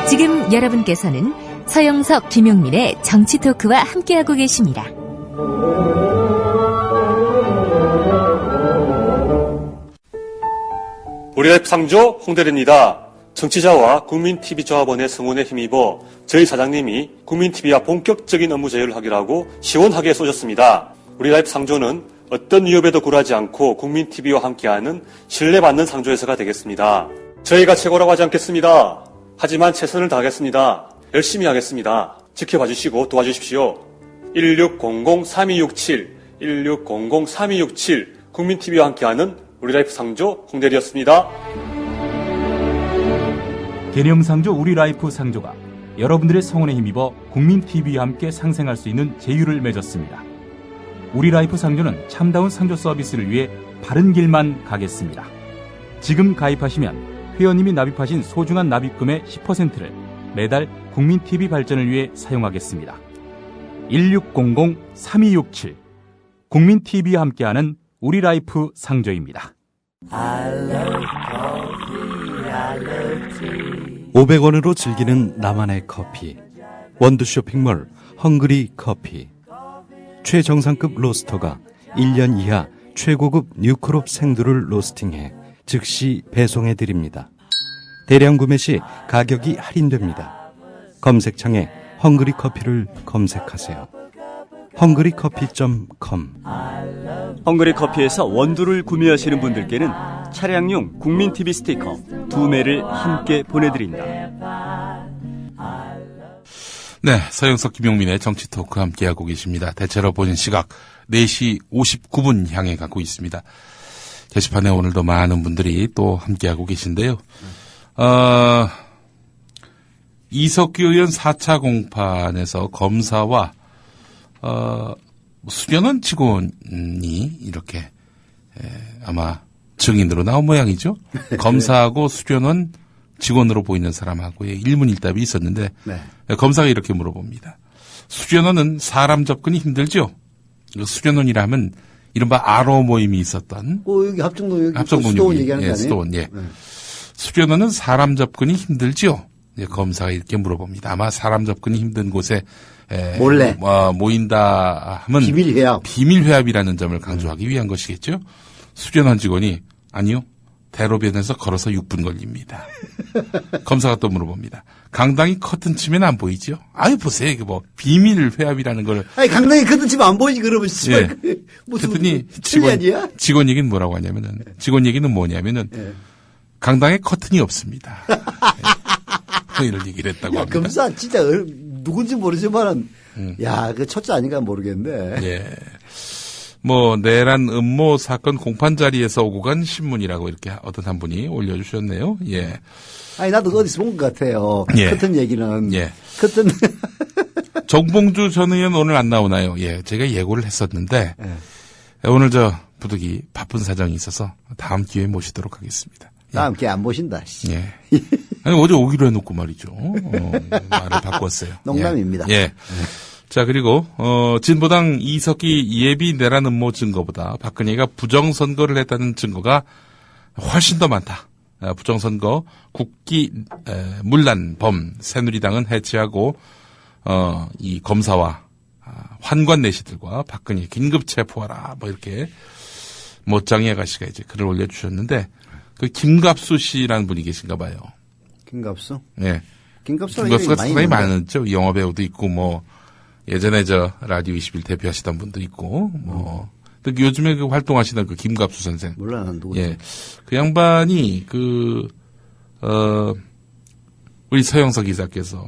지금 여러분께서는 서영석, 김용민의 정치 토크와 함께하고 계십니다. 우리라이프 상조 홍대리입니다. 정치자와 국민TV 조합원의 성원에 힘입어 저희 사장님이 국민TV와 본격적인 업무 제휴를 하기로 하고 시원하게 쏘셨습니다. 우리라이프 상조는 어떤 위협에도 굴하지 않고 국민TV와 함께하는 신뢰받는 상조회사가 되겠습니다. 저희가 최고라고 하지 않겠습니다. 하지만 최선을 다하겠습니다. 열심히 하겠습니다. 지켜봐 주시고 도와주십시오. 1600-3267, 1600-3267 국민TV와 함께하는 우리라이프 상조 홍대리였습니다. 개념상조 우리라이프 상조가 여러분들의 성원에 힘입어 국민TV와 함께 상생할 수 있는 제휴를 맺었습니다. 우리라이프 상조는 참다운 상조 서비스를 위해 바른 길만 가겠습니다. 지금 가입하시면 회원님이 납입하신 소중한 납입금의 10%를 매달 국민TV 발전을 위해 사용하겠습니다. 1600-3267 국민TV와 함께하는 우리라이프 상조입니다. 500원으로 즐기는 나만의 커피. 원두 쇼핑몰 헝그리 커피. 최정상급 로스터가 1년 이하 최고급 뉴크롭 생두를 로스팅해 즉시 배송해드립니다. 대량 구매 시 가격이 할인됩니다. 검색창에 헝그리 커피를 검색하세요. 헝그리커피.com. 헝그리 커피에서 원두를 구매하시는 분들께는 차량용 국민TV 스티커 2매를 함께 보내드립니다. 네, 서영석, 김용민의 정치토크 함께하고 계십니다. 대체로 보는 시각 4시 59분 향해 가고 있습니다. 게시판에 오늘도 많은 분들이 또 함께하고 계신데요. 이석규 의원 4차 공판에서 검사와 수련원 직원이 이렇게 아마 증인으로 나온 모양이죠. 검사하고 수련원 직원으로 보이는 사람하고의 일문일답이 있었는데 네. 검사가 이렇게 물어봅니다. 수련원은 사람 접근이 힘들죠? 수련원이라면 이른바 아로 모임이 있었던 여기 합정동 수도원 얘기하는 거 아니에요? 수도원, 예. 네. 수련원은 사람 접근이 힘들죠? 검사가 이렇게 물어봅니다. 아마 사람 접근이 힘든 곳에 몰래 모인다 하면 비밀회합이라는 점을 강조하기 위한 것이겠죠. 수련원 직원이 아니요. 대로변에서 걸어서 6분 걸립니다. 검사가 또 물어봅니다. 강당이 커튼 치면 안 보이죠? 아유 보세요. 이게 뭐 비밀회합이라는 걸. 아니 강당이 커튼 치면 안 보이지 그러면 예. 그랬더니 직원 얘기는 뭐라고 하냐면은 직원 얘기는 뭐냐면은 강당에 커튼이 없습니다. 이런 얘기를 했다고 합니다. 검사 진짜 누군지 모르지만은 야, 그 첫째 아닌가 모르겠는데. 예. 뭐 내란 음모 사건 공판 자리에서 오고 간 신문이라고 이렇게 어떤 한 분이 올려주셨네요. 예. 아니 나도 어디서 본 것 같아요. 예. 커튼 얘기는. 예. 커튼. 정봉주 전 의원 오늘 안 나오나요? 예. 제가 예고를 했었는데 오늘 부득이 바쁜 사정이 있어서 다음 기회에 모시도록 하겠습니다. 다음 기회 안 모신다. 예. 아니 어제 오기로 해놓고 말이죠. 말을 바꿨어요. 농담입니다. 예. 자, 그리고, 진보당 이석기 예비 내란 음모 증거보다 박근혜가 부정선거를 했다는 증거가 훨씬 더 많다. 부정선거, 국기, 문란, 새누리당은 해체하고, 이 검사와 환관 내시들과 박근혜 긴급 체포하라. 뭐 이렇게, 모짱이 아가씨가 이제 글을 올려주셨는데, 그 김갑수 씨라는 분이 계신가 봐요. 김갑수? 예. 김갑수가 상당히 많았죠. 영화배우도 있고, 뭐, 예전에 라디오 21 대표하시던 분도 있고, 또 요즘에 그 활동하시던 그 김갑수 선생. 몰라, 난 누구지? 예. 그 양반이 우리 서영석 기자께서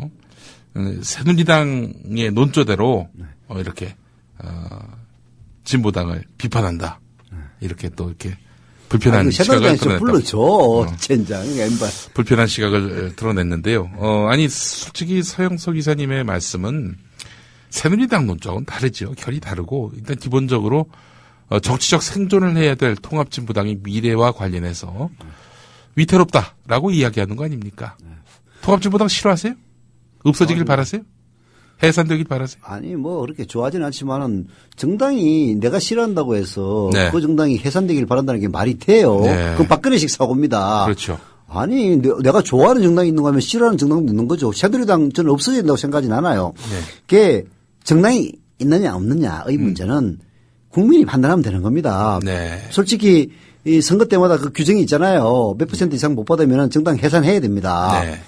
새누리당의 논조대로 이렇게, 진보당을 비판한다. 이렇게 또 이렇게 불편한 시각을 드러냈다. 불러줘, 젠장, 엠발. 불편한 시각을 드러냈는데요. 아니, 솔직히 서영석 기자님의 말씀은 새누리당 논조하고는 다르죠. 결이 다르고 일단 기본적으로 정치적 생존을 해야 될 통합진보당의 미래와 관련해서 위태롭다라고 이야기하는 거 아닙니까? 통합진보당 싫어하세요? 없어지길 바라세요? 해산되길 바라세요. 아니 뭐 그렇게 좋아하지는 않지만은 정당이 내가 싫어한다고 해서 네. 그 정당이 해산되길 바란다는 게 말이 돼요. 네. 그건 박근혜식 사고입니다. 그렇죠. 아니 내가 좋아하는 정당이 있는 거 하면 싫어하는 정당도 있는 거죠. 새누리당 저는 없어야 된다고 생각하진 않아요. 네. 그게 정당이 있느냐 없느냐의 문제는 국민이 판단하면 되는 겁니다. 네. 솔직히 이 선거 때마다 그 규정이 있잖아요. 몇 % 이상 못 받으면 정당 해산해야 됩니다. 네.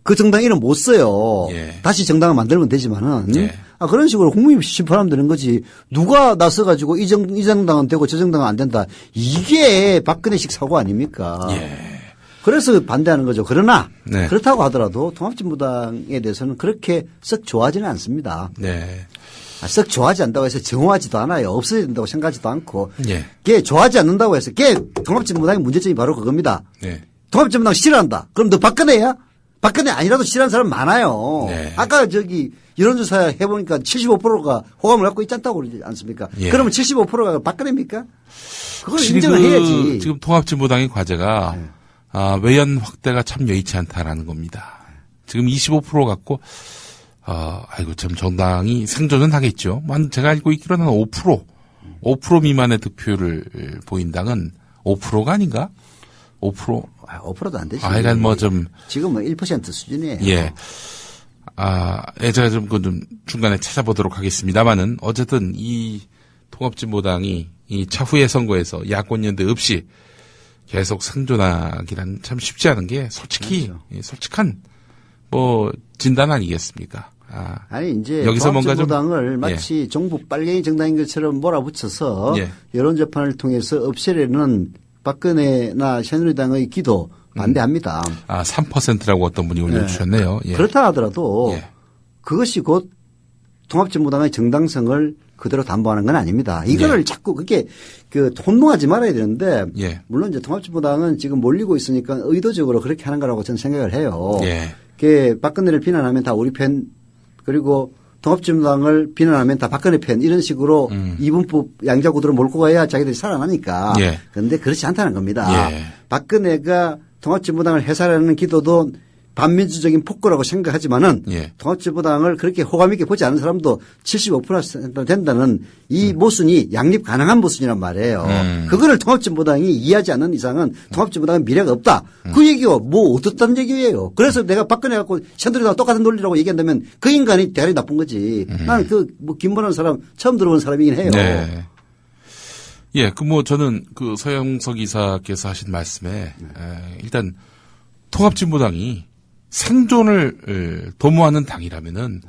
그 정당 이름 못 써요. 예. 다시 정당을 만들면 되지만은 예. 그런 식으로 국민이 심판하면 되는 거지. 누가 나서가지고 이 정당은 되고 저 정당은 안 된다. 이게 박근혜식 사고 아닙니까? 예. 그래서 반대하는 거죠. 그러나 네. 그렇다고 하더라도 통합진보당에 대해서는 그렇게 썩 좋아하지는 않습니다. 네. 썩 좋아하지 않는다고 해서 정화하지도 않아요. 없어야 된다고 생각하지도 않고. 예. 걔 좋아하지 않는다고 해서 걔 통합진보당의 문제점이 바로 그겁니다. 네. 통합진보당 싫어한다. 그럼 너 박근혜야? 박근혜 아니라도 싫어하는 사람 많아요. 네. 아까 여론조사 해보니까 75%가 호감을 갖고 있지 않다고 그러지 않습니까? 예. 그러면 75%가 박근혜입니까? 그걸 확실히 인정을 해야지. 지금 통합진보당의 과제가 외연 확대가 참 여의치 않다라는 겁니다. 지금 25% 갖고 아이고 참 정당이 생존은 하겠죠. 제가 알고 있기로는 5% 미만의 득표를 보인 당은 5%가 아닌가? 5%? 5%도 안 되지. 하여간 뭐 좀. 지금 뭐 1% 수준이에요. 예. 제가 좀 중간에 찾아보도록 하겠습니다만은 어쨌든 이 통합진보당이 이 차후의 선거에서 야권연대 없이 계속 생존하기란 참 쉽지 않은 게 솔직히 그렇죠. 솔직한 뭐 진단 아니겠습니까? 아니 이제 여기서 뭔가 좀 통합진보당을 마치 정부 빨갱이 정당인 것처럼 몰아붙여서 예. 여론재판을 통해서 없애려는 박근혜나 새누리당의 기도 반대합니다. 3%라고 어떤 분이 올려주셨네요. 예. 그렇다 하더라도 예. 그것이 곧 통합진보당의 정당성을 그대로 담보하는 건 아닙니다. 이거를 예. 자꾸 그게 혼동하지 말아야 되는데 예. 물론 이제 통합진보당은 지금 몰리고 있으니까 의도적으로 그렇게 하는 거라고 저는 생각을 해요. 예. 그게 박근혜를 비난하면 다 우리 편 그리고 통합진보당을 비난하면 다 박근혜 편 이런 식으로 이분법 양자구도로 몰고 가야 자기들이 살아나니까. 예. 그런데 그렇지 않다는 겁니다. 예. 박근혜가 통합진보당을 해산하는 기도도 반민주적인 폭거라고 생각하지만은 예. 통합진보당을 그렇게 호감 있게 보지 않는 사람도 75% 된다는 이 모순이 양립 가능한 모순이란 말이에요. 그거를 통합진보당이 이해하지 않는 이상은 통합진보당은 미래가 없다. 그 얘기가 뭐 어떻다는 얘기예요. 그래서 내가 박근혜 갖고 새누리당 똑같은 논리라고 얘기한다면 그 인간이 대가리 나쁜 거지. 나는 뭐 김문환 사람 처음 들어본 사람이긴 해요. 네. 예, 저는 서영석 이사께서 하신 말씀에, 일단, 통합진보당이 생존을 도모하는 당이라면은,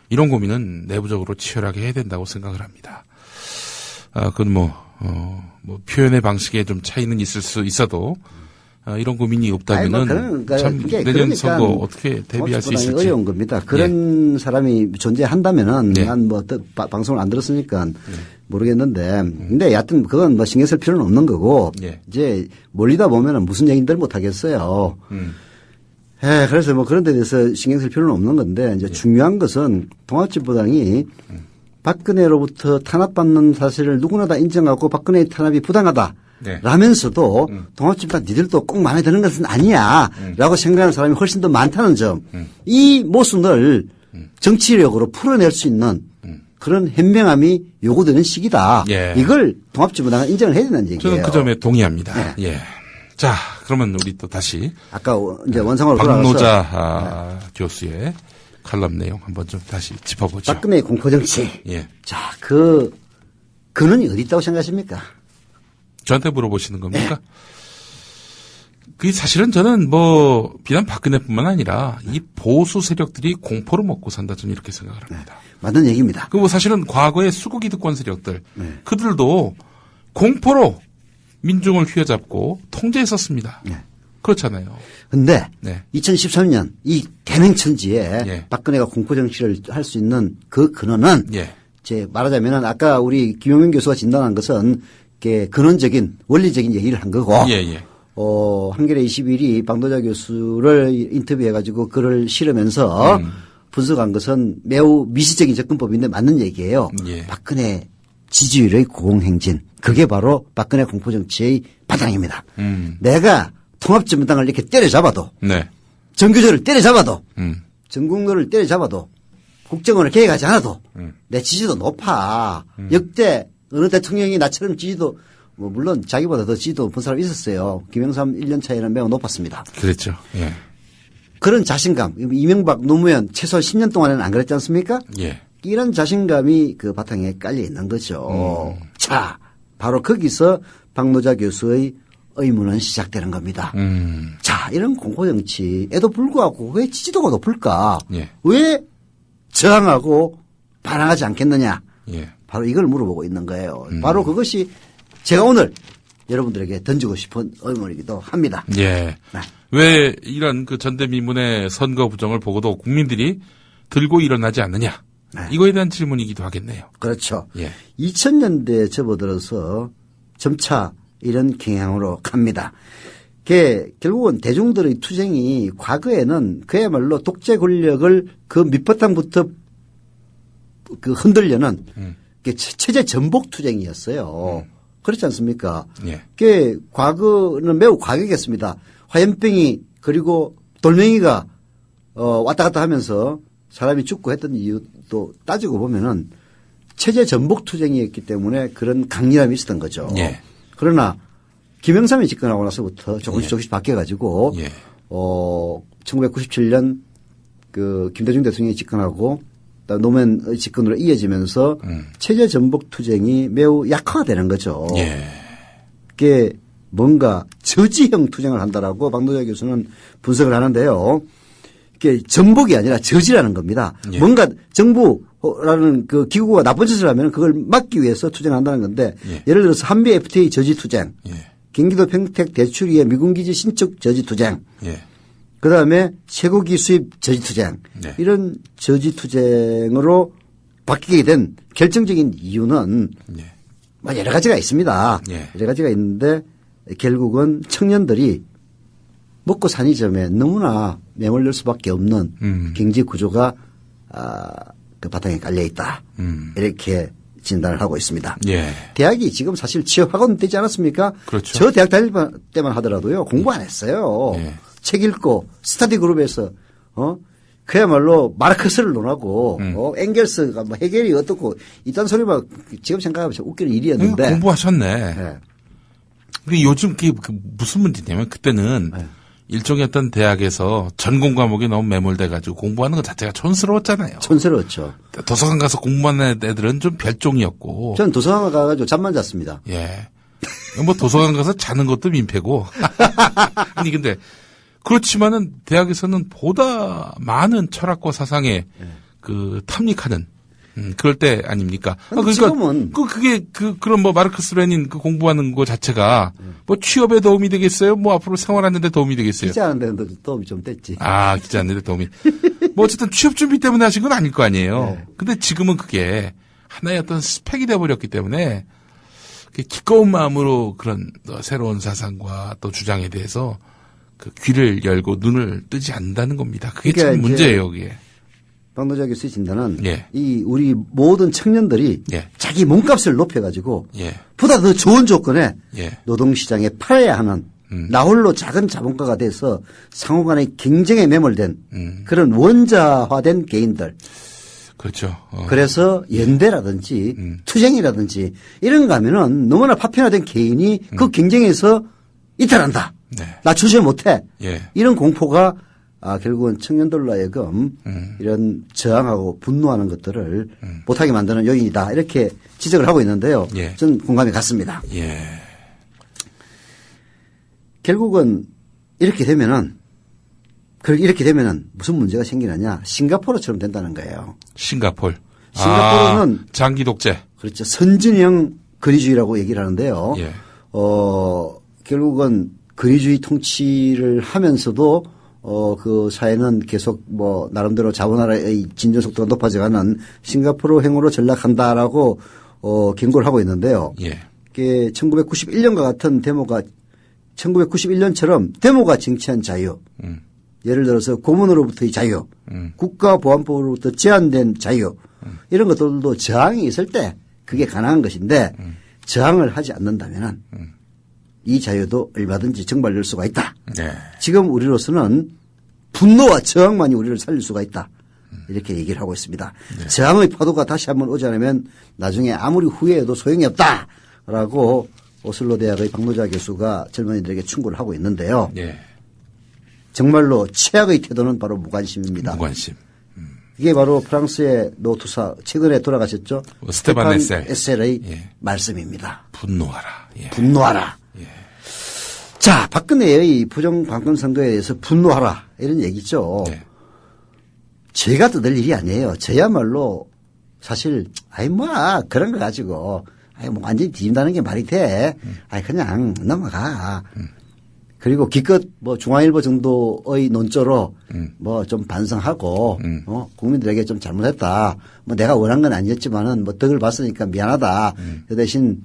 이런 고민은 내부적으로 치열하게 해야 된다고 생각을 합니다. 그건 표현의 방식에 좀 차이는 있을 수 있어도, 이런 고민이 없다면은, 참, 내년 선거 어떻게 대비할 수 있을지. 어려운 겁니다. 그런 사람이 존재한다면은, 네. 난 방송을 안 들었으니까 모르겠는데, 근데 여하튼 그건 신경 쓸 필요는 없는 거고, 예. 이제 몰리다 보면은 무슨 얘기들 못 하겠어요. 그래서 그런 데 대해서 신경 쓸 필요는 없는 건데, 이제 중요한 것은 통합진보당이 박근혜로부터 탄압받는 사실을 누구나 다 인정하고 박근혜의 탄압이 부당하다. 네. 라면서도 통합진보당 니들도 꼭 마음에 드는 것은 아니야. 라고 생각하는 사람이 훨씬 더 많다는 점. 이 모순을 정치력으로 풀어낼 수 있는 그런 현명함이 요구되는 시기다. 예. 이걸 통합진보당은 인정을 해야 된다는 얘기예요. 저는 그 점에 동의합니다. 예. 자, 그러면 우리 또 다시. 아까 이제 원상으로 돌아가서. 박노자 교수의 칼럼 내용 한번 좀 다시 짚어보죠. 박근혜의 공포정치. 예. 자, 근원이 어디 있다고 생각하십니까? 저한테 물어보시는 겁니까? 그 사실은 저는 비단 박근혜뿐만 아니라 이 보수 세력들이 공포를 먹고 산다 저는 이렇게 생각을 합니다. 맞는 얘기입니다. 사실은 과거의 수구기득권 세력들 그들도 공포로 민중을 휘어잡고 통제했었습니다. 그렇잖아요. 근데 네. 2013년 이 대맹천지에 예. 박근혜가 공포정치를 할 수 있는 그 근원은 예. 제 말하자면은 아까 우리 김용민 교수가 진단한 것은 근원적인 원리적인 얘기를 한 거고 예. 한겨레 21이 박노자 교수를 인터뷰해가지고 글을 실으면서 분석한 것은 매우 미시적인 접근법인데 맞는 얘기예요. 예. 박근혜 지지율의 고공행진. 그게 바로 박근혜 공포정치의 바탕입니다. 내가 통합진보당을 이렇게 때려잡아도 네. 정규조를 때려잡아도 정국로를 때려잡아도 국정원을 개혁하지 않아도 내 지지도 높아. 역대 어느 대통령이 나처럼 지지도 뭐 물론 자기보다 더 지지도 높은 사람이 있었어요. 김영삼 1년 차이는 매우 높았습니다. 그랬죠. 예. 그런 자신감, 이명박, 노무현 최소한 10년 동안에는 안 그랬지 않습니까? 예. 이런 자신감이 그 바탕에 깔려 있는 거죠. 자, 바로 거기서 박노자 교수의 의문은 시작되는 겁니다. 자, 이런 공포정치에도 불구하고 왜 지지도가 높을까? 예. 왜 저항하고 반항하지 않겠느냐? 예. 바로 이걸 물어보고 있는 거예요. 바로 그것이 제가 오늘 여러분들에게 던지고 싶은 의문이기도 합니다. 예. 네. 왜 이런 그 전대미문의 선거 부정을 보고도 국민들이 들고 일어나지 않느냐? 네. 이거에 대한 질문이기도 하겠네요. 그렇죠. 예. 2000년대에 접어들어서 점차 이런 경향으로 갑니다. 결국은 대중들의 투쟁이 과거에는 그야말로 독재 권력을 그 밑바탕부터 그 흔들려는 체제 전복 투쟁이었어요. 그렇지 않습니까? 예. 과거는 매우 과격했습니다. 화염병이 그리고 돌멩이가 왔다 갔다 하면서 사람이 죽고 했던 이유도 따지고 보면은 체제 전복 투쟁이었기 때문에 그런 강렬함이 있었던 거죠. 예. 그러나 김영삼이 집권하고 나서부터 조금씩 바뀌어가지고 예. 1997년 그 김대중 대통령이 집권하고 노무현의 집권으로 이어지면서 체제 전복 투쟁이 매우 약화되는 거죠. 예. 그게 뭔가 저지형 투쟁을 한다라고 박노자 교수는 분석을 하는데요. 이게 전복이 아니라 저지라는 겁니다. 예. 뭔가 정부라는 그 기구가 나쁜 짓을 하면 그걸 막기 위해서 투쟁한다는 건데 예. 예를 들어서 한미 FTA 저지 투쟁, 예. 경기도 평택 대출위의 미군기지 신축 저지 투쟁, 예. 그다음에 쇠고기 수입 저지 투쟁, 네. 이런 저지 투쟁으로 바뀌게 된 결정적인 이유는 예. 뭐 여러 가지가 있습니다. 예. 여러 가지가 있는데 결국은 청년들이 먹고 사니 점에 너무나 매몰될 수밖에 없는 경제 구조가 그 바탕에 깔려 있다. 이렇게 진단을 하고 있습니다. 예. 대학이 지금 사실 취업학원 되지 않았습니까? 그렇죠. 저 대학 다닐 때만 하더라도요. 공부 안 했어요. 예. 책 읽고 스터디 그룹에서 그야말로 마르크스를 논하고 엥겔스가 뭐 해겔이 어떻고 이딴 소리 막 지금 생각하면 웃기는 일이었는데 공부하셨네. 네. 근데 요즘 그게 무슨 문제냐면 그때는 네. 일종의 어떤 대학에서 전공 과목이 너무 매몰돼가지고 공부하는 것 자체가 촌스러웠잖아요. 촌스러웠죠. 도서관 가서 공부하는 애들은 좀 별종이었고. 전 도서관 가가지고 잠만 잤습니다. 예. 뭐 도서관 가서 자는 것도 민폐고. 아니 근데 그렇지만은 대학에서는 보다 많은 철학과 사상에 그 탐닉하는 그럴 때 아닙니까? 그러니까 지금은 그런 뭐 마르크스 레닌 그 공부하는 거 자체가 뭐 취업에 도움이 되겠어요? 뭐 앞으로 생활하는 데 도움이 되겠어요? 기자하는 데는 도움이 좀 됐지. 아, 기자하는 데 도움이. 뭐 어쨌든 취업 준비 때문에 하신 건 아닐 거 아니에요. 네. 근데 지금은 그게 하나의 어떤 스펙이 돼 버렸기 때문에 기꺼운 마음으로 그런 새로운 사상과 또 주장에 대해서 그 귀를 열고 눈을 뜨지 않는다는 겁니다. 그게 그러니까 참 문제예요, 그게. 박노자 교수의 진단은 예. 이 우리 모든 청년들이 예. 자기 몸값을 높여가지고 예. 보다 더 좋은 조건에 예. 노동시장에 팔아야 하는 나홀로 작은 자본가가 돼서 상호간의 경쟁에 매몰된 그런 원자화된 개인들. 그렇죠. 그래서 연대라든지 투쟁이라든지 이런 거 하면은 너무나 파편화된 개인이 그 경쟁에서 이탈한다. 네. 나 출세 못해. 예. 이런 공포가 결국은 청년들로 하여금 이런 저항하고 분노하는 것들을 못하게 만드는 요인이다. 이렇게 지적을 하고 있는데요. 예. 저는 공감이 갔습니다. 예. 결국은 이렇게 되면은 무슨 문제가 생기느냐. 싱가포르처럼 된다는 거예요. 싱가포르는 장기 독재. 그렇죠. 선진형 권위주의라고 얘기를 하는데요. 예. 결국은 권위주의 통치를 하면서도 그 사회는 계속 뭐 나름대로 자본화의 진전 속도가 높아져가는 싱가포르 행으로 전락한다라고 경고를 하고 있는데요. 예. 1991년과 같은 데모가 1991년처럼 데모가 쟁취한 자유, 예를 들어서 고문으로부터의 자유, 국가보안법으로부터 제한된 자유, 이런 것들도 저항이 있을 때 그게 가능한 것인데 저항을 하지 않는다면 이 자유도 얼마든지 정발될 수가 있다. 네. 지금 우리로서는 분노와 저항만이 우리를 살릴 수가 있다. 이렇게 얘기를 하고 있습니다. 저항의 파도가 다시 한번 오지 않으면 나중에 아무리 후회해도 소용이 없다라고 오슬로 대학의 박노자 교수가 젊은이들에게 충고를 하고 있는데요. 예. 정말로 최악의 태도는 바로 무관심입니다. 무관심. 이게 바로 프랑스의 노투사 최근에 돌아가셨죠. 스테반 에셀의 예. 말씀입니다. 분노하라. 예. 분노하라. 예. 자, 박근혜의 부정방권 선거에 대해서 분노하라 이런 얘기죠. 네. 제가 떠들 일이 아니에요. 저야말로 사실 그런 거 가지고 뭐 완전히 뒤진다는 게 말이 돼. 그냥 넘어가. 그리고 기껏 뭐 중앙일보 정도의 논조로 뭐 좀 반성하고 국민들에게 좀 잘못했다. 뭐 내가 원한 건 아니었지만은 뭐 덕을 봤으니까 미안하다. 그 대신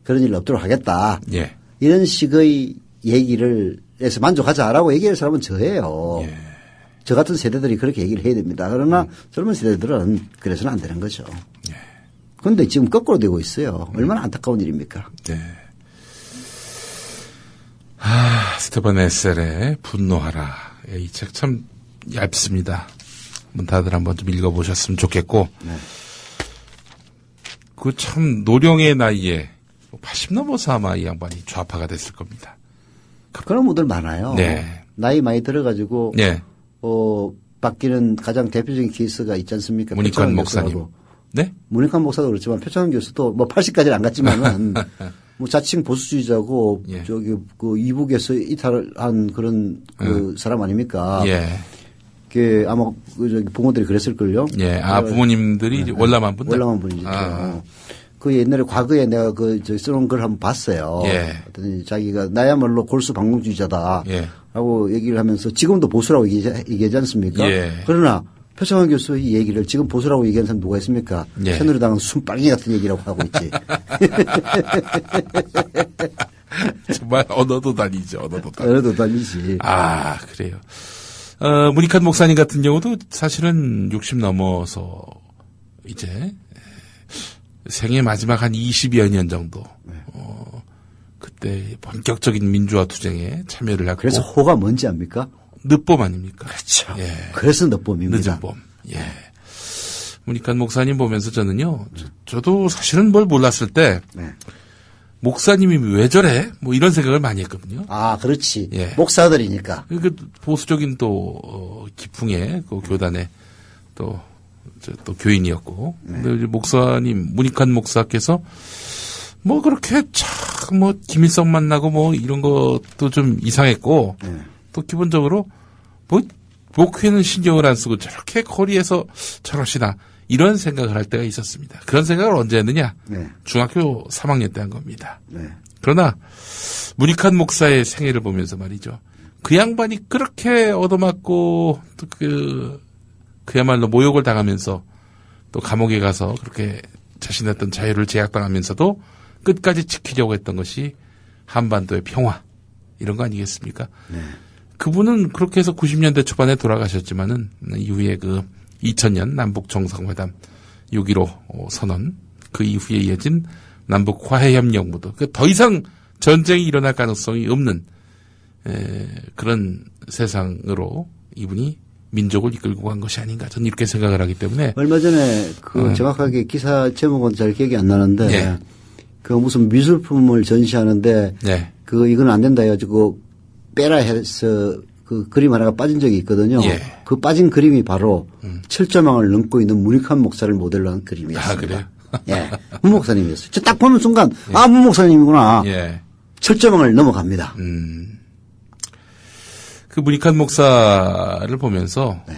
그런 일 없도록 하겠다. 예. 이런 식의 얘기를 해서 만족하자라고 얘기할 사람은 저예요. 예. 저 같은 세대들이 그렇게 얘기를 해야 됩니다. 그러나 젊은 세대들은 그래서는 안 되는 거죠. 그런데 지금 거꾸로 되고 있어요. 얼마나 안타까운 일입니까? 네. 스테반 에셀의 분노하라. 이 책 참 얇습니다. 다들 한번 좀 읽어보셨으면 좋겠고. 네. 그 참 노령의 나이에 80 넘어서 아마 이 양반이 좌파가 됐을 겁니다. 그런 분들 많아요. 네. 나이 많이 들어가지고 네. 바뀌는 가장 대표적인 케이스가 있지 않습니까? 문익환 목사님. 네? 문익환 목사도 그렇지만 표창원 교수도 뭐 80까지는 안 갔지만은 뭐 자칭 보수주의자고 예. 저기 그 이북에서 이탈한 그런 그 사람 아닙니까? 예. 그 아마 그 저기 부모들이 그랬을걸요. 예. 부모님들이 월남한 분들. 월남한 분이죠. 그 옛날에 과거에 내가 저 써놓은 걸 한번 봤어요. 예. 어떤 자기가 나야말로 골수 방공주의자다. 예. 라고 얘기를 하면서 지금도 보수라고 얘기하지 않습니까? 예. 그러나 표창원 교수 이 얘기를 지금 보수라고 얘기하는 사람 누가 있습니까? 예. 새누리당은 순빨갱이 같은 얘기라고 하고 있지. 정말 언어도 다니죠. 언어도 다니지. 그래요. 문익환 목사님 같은 경우도 사실은 60 넘어서 이제 생애 마지막 한 20여 년 정도 그때 본격적인 민주화 투쟁에 참여를 했고. 그래서 호가 뭔지 압니까? 늦봄 아닙니까? 그렇죠. 예. 그래서 늦봄입니다. 늦은 봄. 예. 문익환 목사님 보면서 저는요, 저도 사실은 뭘 몰랐을 때, 네. 목사님이 왜 저래? 뭐 이런 생각을 많이 했거든요. 그렇지. 예. 목사들이니까. 그 보수적인 또 기풍의 그 교단의 또 교인이었고, 근데 이제 목사님 문익환 목사께서 뭐 그렇게 참 뭐 김일성 만나고 뭐 이런 것도 좀 이상했고, 또 기본적으로 뭐 목회는 신경을 안 쓰고 저렇게 거리에서 저러시나 이런 생각을 할 때가 있었습니다. 그런 생각을 언제 했느냐? 네. 중학교 3학년 때 한 겁니다. 네. 그러나 문익환 목사의 생애를 보면서 말이죠. 그 양반이 그렇게 얻어맞고 또 그야말로 모욕을 당하면서 또 감옥에 가서 그렇게 자신의 어떤 자유를 제약당하면서도 끝까지 지키려고 했던 것이 한반도의 평화 이런 거 아니겠습니까? 네. 그분은 그렇게 해서 90년대 초반에 돌아가셨지만은 이후에 그 2000년 남북 정상회담 6.15 선언 그 이후에 이어진 남북 화해협력무도 더 이상 전쟁이 일어날 가능성이 없는 그런 세상으로 이분이 민족을 이끌고 간 것이 아닌가 저는 이렇게 생각을 하기 때문에 얼마 전에 정확하게 기사 제목은 잘 기억이 안 나는데 예. 그 무슨 미술품을 전시하는데 네. 이건 안 된다 해가지고 빼라 해서 그 그림 하나가 빠진 적이 있거든요. 예. 그 빠진 그림이 바로 철조망을 넘고 있는 문익환 목사를 모델로 한 그림이었습니다. 그래요? 예. 문 목사님이었어요. 저 딱 보는 순간 문 목사님이구나. 예. 철조망을 넘어갑니다. 그 문익환 목사를 보면서 네.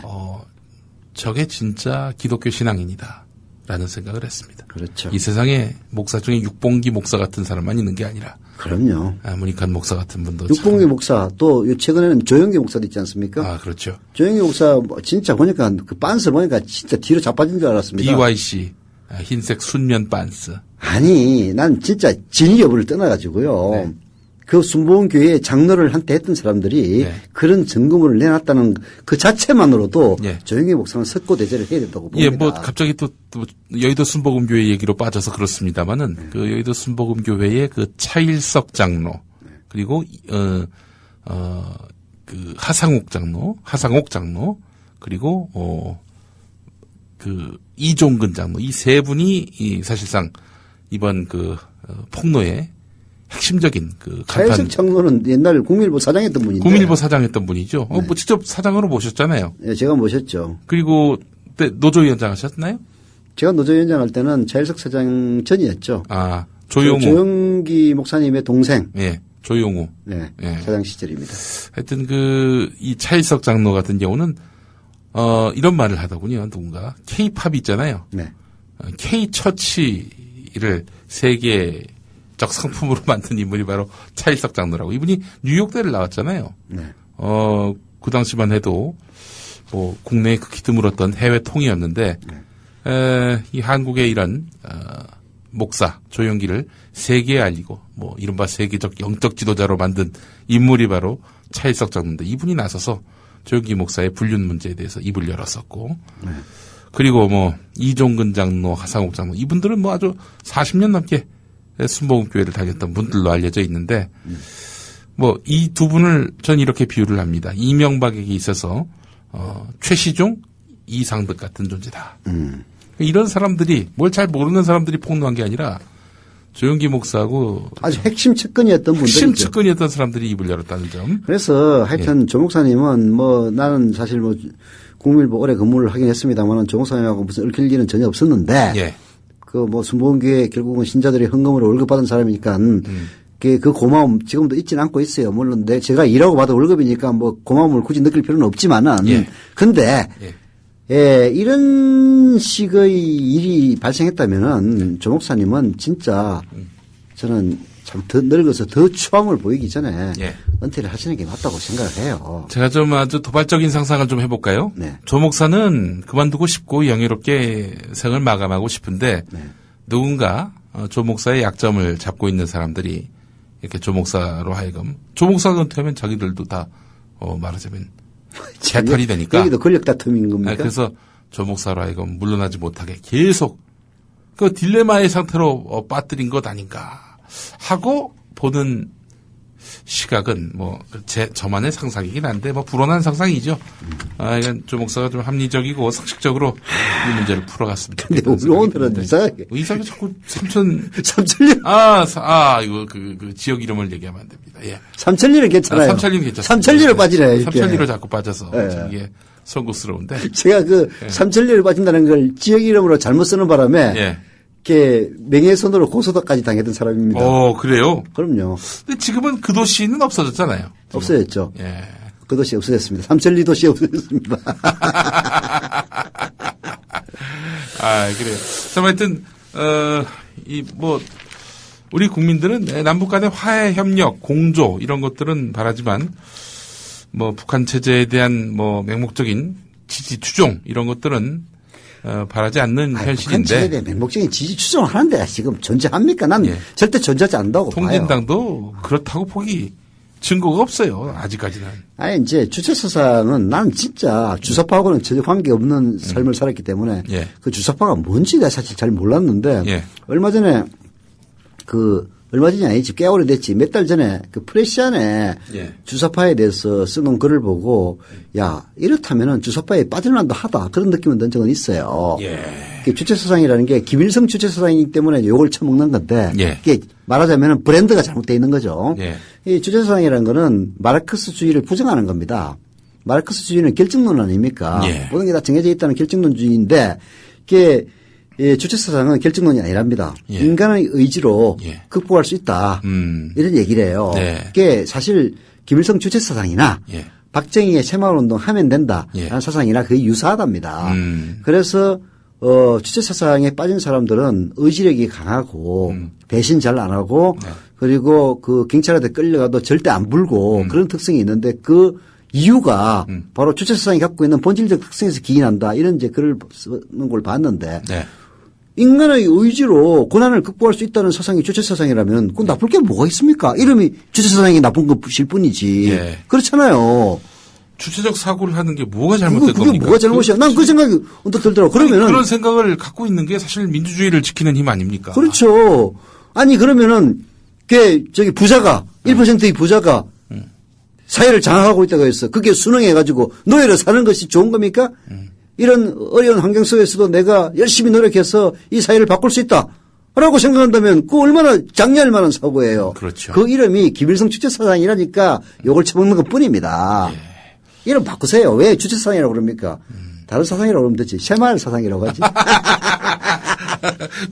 저게 진짜 기독교 신앙인이다 라는 생각을 했습니다. 그렇죠. 이 세상에 목사 중에 육봉기 목사 같은 사람만 있는 게 아니라 그럼요. 문익환 목사 같은 분도 육봉기 목사 또 최근에는 조영기 목사도 있지 않습니까? 그렇죠. 조영기 목사 진짜 보니까 그 빤스 보니까 진짜 뒤로 자빠진 줄 알았습니다. BYC 흰색 순면 빤스. 아니 난 진짜 진위 여부를 떠나가지고요. 네. 그 순복음 교회 장로를 한때 했던 사람들이 네. 그런 증거물을 내놨다는 그 자체만으로도 네. 조영기 목사는 석고대죄를 해야 된다고 봅니다. 예, 뭐 갑자기 또 여의도 순복음교회 얘기로 빠져서 그렇습니다만은 그 여의도 순복음교회의 그 차일석 장로 그리고 그 하상옥 장로 그리고 그 이종근 장로 이 세 분이 이 사실상 이번 그 폭로의 핵심적인 그 차일석 장로는 옛날 국민일보 사장했던 분인데. 국민일보 사장했던 분이죠. 네. 뭐 직접 사장으로 모셨잖아요. 네, 제가 모셨죠. 그리고 그때 노조위원장 하셨나요? 제가 노조위원장 할 때는 차일석 사장 전이었죠. 아, 조용우. 조영기 목사님의 동생. 예, 조용우. 네, 예. 사장 시절입니다. 하여튼 이 차일석 장로 같은 경우는 이런 말을 하더군요. 누군가 K-팝 있잖아요. 네. K-처치를 세계적 상품으로 만든 인물이 바로 차일석 장로라고. 이분이 뉴욕대를 나왔잖아요. 네. 그 당시만 해도 뭐 국내에 극히 드물었던 해외 통이었는데 이 한국의 이런 목사 조용기를 세계에 알리고 뭐 이른바 세계적 영적 지도자로 만든 인물이 바로 차일석 장로인데 이분이 나서서 조용기 목사의 불륜 문제에 대해서 입을 열었었고 네. 그리고 뭐 이종근 장로, 하상욱 장로 이분들은 뭐 아주 40년 넘게 순복음교회를 다녔던 분들로 알려져 있는데 뭐 이 두 분을 전 이렇게 비유를 합니다. 이명박에게 있어서 최시중, 이상득 같은 존재다. 이런 사람들이 뭘 잘 모르는 사람들이 폭로한 게 아니라 조용기 목사하고 아주 핵심 측근이었던 분들이죠. 핵심 측근이었던 사람들이 입을 열었다는 점. 그래서 하여튼 조 목사님은 뭐 나는 사실 뭐 국민일보 오래 근무를 하긴 했습니다만은 조 목사님하고 무슨 얽힐 일은 전혀 없었는데 예. 그 뭐 순복음교회 결국은 신자들이 헌금으로 월급 받은 사람이니까 그 고마움 지금도 잊지는 않고 있어요. 물론 제가 일하고 받은 월급이니까 뭐 고마움을 굳이 느낄 필요는 없지만은 예. 근데 예, 이런 식의 일이 발생했다면은 조 목사님은 진짜 저는 참 더 늙어서 더 추함을 보이기 전에 예. 은퇴를 하시는 게 맞다고 생각을 해요. 제가 좀 아주 도발적인 상상을 좀 해볼까요? 네. 조 목사는 그만두고 싶고 영예롭게 생을 마감하고 싶은데 네. 누군가 조 목사의 약점을 잡고 있는 사람들이 이렇게 조 목사로 하여금 조 목사가 은퇴하면 자기들도 다 말하자면 재탈이 되니까 여기도 권력 다툼인 겁니까? 그래서 조 목사로 하여금 물러나지 못하게 계속 그 딜레마의 상태로 빠뜨린 것 아닌가 하고 보는 시각은 뭐 저만의 상상이긴 한데 뭐 불온한 상상이죠. 이건 조 목사가 좀 합리적이고 상식적으로 이 문제를 풀어갔습니다. 근데 우리 오늘은 이상하게 이상하게 자꾸 삼천리 이거 그 지역 이름을 얘기하면 안 됩니다. 예. 삼천리는 괜찮아요. 삼천리는 괜찮습니다. 삼천리로 빠지래요. 삼천리로 자꾸 빠져서 예. 이게 송구스러운데. 제가 삼천리를 빠진다는 걸 지역 이름으로 잘못 쓰는 바람에 예. 이렇게 명예훼손으로 고소까지 당했던 사람입니다. 그래요? 그럼요. 근데 지금은 그 도시는 없어졌잖아요. 지금. 없어졌죠. 예. 그 도시 없어졌습니다. 삼천리 도시 없어졌습니다. 그래요. 참, 하여튼, 우리 국민들은 남북 간의 화해, 협력, 공조, 이런 것들은 바라지만, 북한 체제에 대한 맹목적인 지지, 추종, 이런 것들은, 바라지 않는 현실인데. 북한 체제에 대한 맹목적인 지지 추종을 하는데 지금 존재합니까? 난 절대 존재하지 않는다고 봐요. 통진당도 그렇다고 보기 증거가 없어요. 아직까지는. 아니, 이제 주체사상은 나는 진짜 주사파하고는 전혀 관계없는 삶을 살았기 때문에 그 주사파가 뭔지 내가 사실 잘 몰랐는데 얼마 전에 얼마 전이 아니지 꽤 오래됐지 몇 달 전에 그 프레시안에 주사파에 대해서 쓰는 글을 보고 야 이렇다면은 주사파에 빠질만도 하다 그런 느낌을 든 적은 있어요. 주체사상이라는 게 김일성 주체사상이기 때문에 욕을 처먹는 건데 이게 말하자면은 브랜드가 잘못되어 있는 거죠. 이 주체사상이라는 거는 마르크스주의를 부정하는 겁니다. 마르크스주의는 결정론 아닙니까? 모든 게 다 정해져 있다는 결정론주의인데 이게 주체사상은 결정론이 아니랍니다. 인간의 의지로 극복할 수 있다. 이런 얘기를 해요. 그게 사실 김일성 주체사상이나 박정희의 새마을운동 하면 된다. 라는 사상이나 거의 유사하답니다. 그래서 주체사상에 빠진 사람들은 의지력이 강하고 배신 잘 안 하고 그리고 그 경찰한테 끌려가도 절대 안 불고 그런 특성이 있는데 그 이유가 바로 주체사상이 갖고 있는 본질적 특성에서 기인한다. 이런 이제 글을 쓰는 걸 봤는데 인간의 의지로 고난을 극복할 수 있다는 사상이 주체사상이라면 그건 나쁠 게 뭐가 있습니까? 이름이 주체사상이 나쁜 것일 뿐이지. 그렇잖아요. 주체적 사고를 하는 게 뭐가 잘못된 겁니까? 그게 뭐가 잘못이야? 난 그 생각이 언뜻 들더라고. 그러면은. 그런 생각을 갖고 있는 게 사실 민주주의를 지키는 힘 아닙니까? 그렇죠. 아니, 그러면은, 부자가, 1%의 부자가 사회를 장악하고 있다고 했어. 그게 순응해가지고 노예로 사는 것이 좋은 겁니까? 이런 어려운 환경 속에서도 내가 열심히 노력해서 이 사회를 바꿀 수 있다. 라고 생각한다면 그 얼마나 장려할 만한 사고예요. 그렇죠. 그 이름이 김일성 주체사상이라니까 욕을 쳐먹는 것 뿐입니다. 예. 이름 바꾸세요. 왜 주체사상이라고 그럽니까? 다른 사상이라고 그러면 되지. 새마을 사상이라고 하지.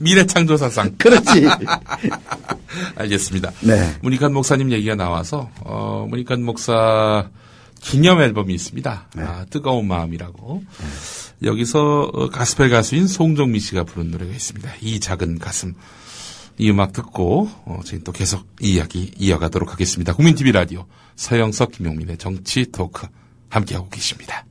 미래창조사상. 그렇지. 알겠습니다. 네. 문익환 목사님 얘기가 나와서 문익환 목사 기념 앨범이 있습니다. 네. 뜨거운 마음이라고. 여기서 가스펠 가수인 송정미 씨가 부른 노래가 있습니다. 이 작은 가슴. 이 음악 듣고 저희 또 계속 이 이야기 이어가도록 하겠습니다. 국민TV 라디오 서영석 김용민의 정치 토크 함께하고 계십니다.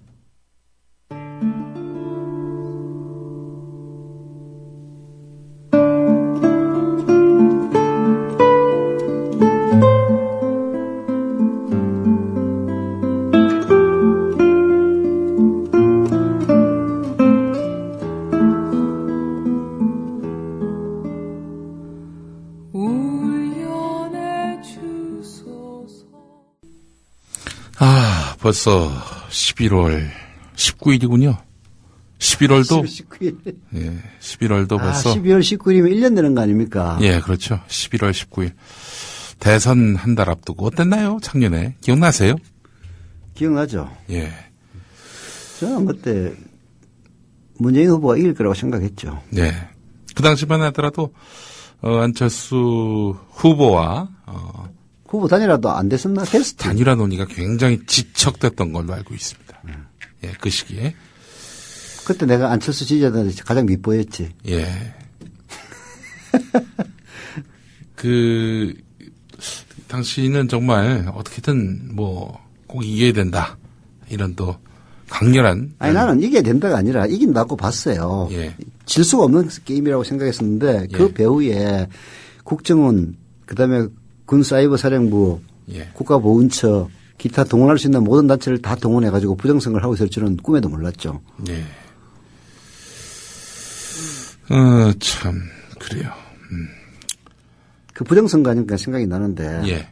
벌써 11월 19일이군요. 11월도 19일. 예, 11월도 벌써 12월 19일이면 1년 되는 거 아닙니까? 예, 그렇죠. 11월 19일. 대선 한 달 앞두고 어땠나요? 작년에 기억나세요? 기억나죠? 예. 저는 그때 문재인 후보가 이길 거라고 생각했죠. 네. 그 당시만 하더라도 안철수 후보와 후보 단일화도 안 됐었나? 테스트. 단일화 논의가 굉장히 지척됐던 걸로 알고 있습니다. 예, 그 시기에. 그때 내가 안철수 지지자들한테 가장 밉보였지. 예. 당시는 정말 어떻게든 꼭 이겨야 된다. 이런 또 강렬한. 아니, 나는 이겨야 된다가 아니라 이긴다고 봤어요. 예. 질 수가 없는 게임이라고 생각했었는데 그 예. 배후에 국정원, 그다음에 군사이버사령부, 예. 국가보훈처, 기타 동원할 수 있는 모든 단체를 다 동원해가지고 부정선거를 하고 있을 줄은 꿈에도 몰랐죠. 예. 참, 그래요. 그 부정선거 하니까 생각이 나는데. 예.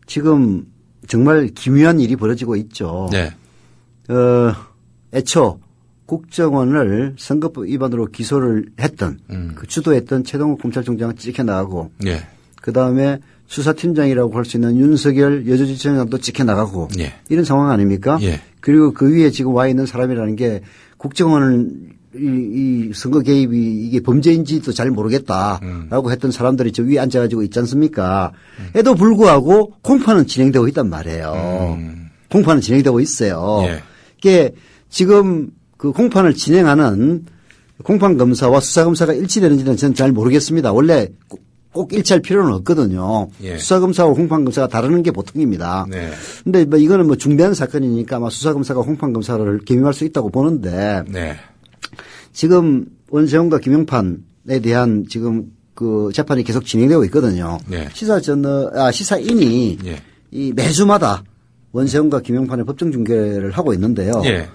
지금 정말 기묘한 일이 벌어지고 있죠. 네. 애초 국정원을 선거법 위반으로 기소를 했던, 그 주도했던 최동욱 검찰총장은 찍혀나가고. 예. 그 다음에 수사팀장이라고 할 수 있는 윤석열 여주지청장도 찍혀나가고. 예. 이런 상황 아닙니까? 예. 그리고 그 위에 지금 와 있는 사람이라는 게 국정원을 이 선거 개입이 이게 범죄인지도 잘 모르겠다라고 했던 사람들이 저 위에 앉아가지고 있지 않습니까? 에도 불구하고 공판은 진행되고 있단 말이에요. 공판은 진행되고 있어요. 예. 이게 지금 그 공판을 진행하는 공판검사와 수사검사가 일치되는지는 저는 잘 모르겠습니다. 원래 꼭 일치할 필요는 없거든요. 예. 수사검사와 공판검사가 다르는 게 보통입니다. 네. 근데 뭐 이거는 중대한 사건이니까 아마 수사검사가 공판검사를 겸임할 수 있다고 보는데. 네. 지금 원세훈과 김용판에 대한 지금 그 재판이 계속 진행되고 있거든요. 네. 시사인이 예. 이 매주마다 원세훈과 김용판의 법정 중계를 하고 있는데요. 예.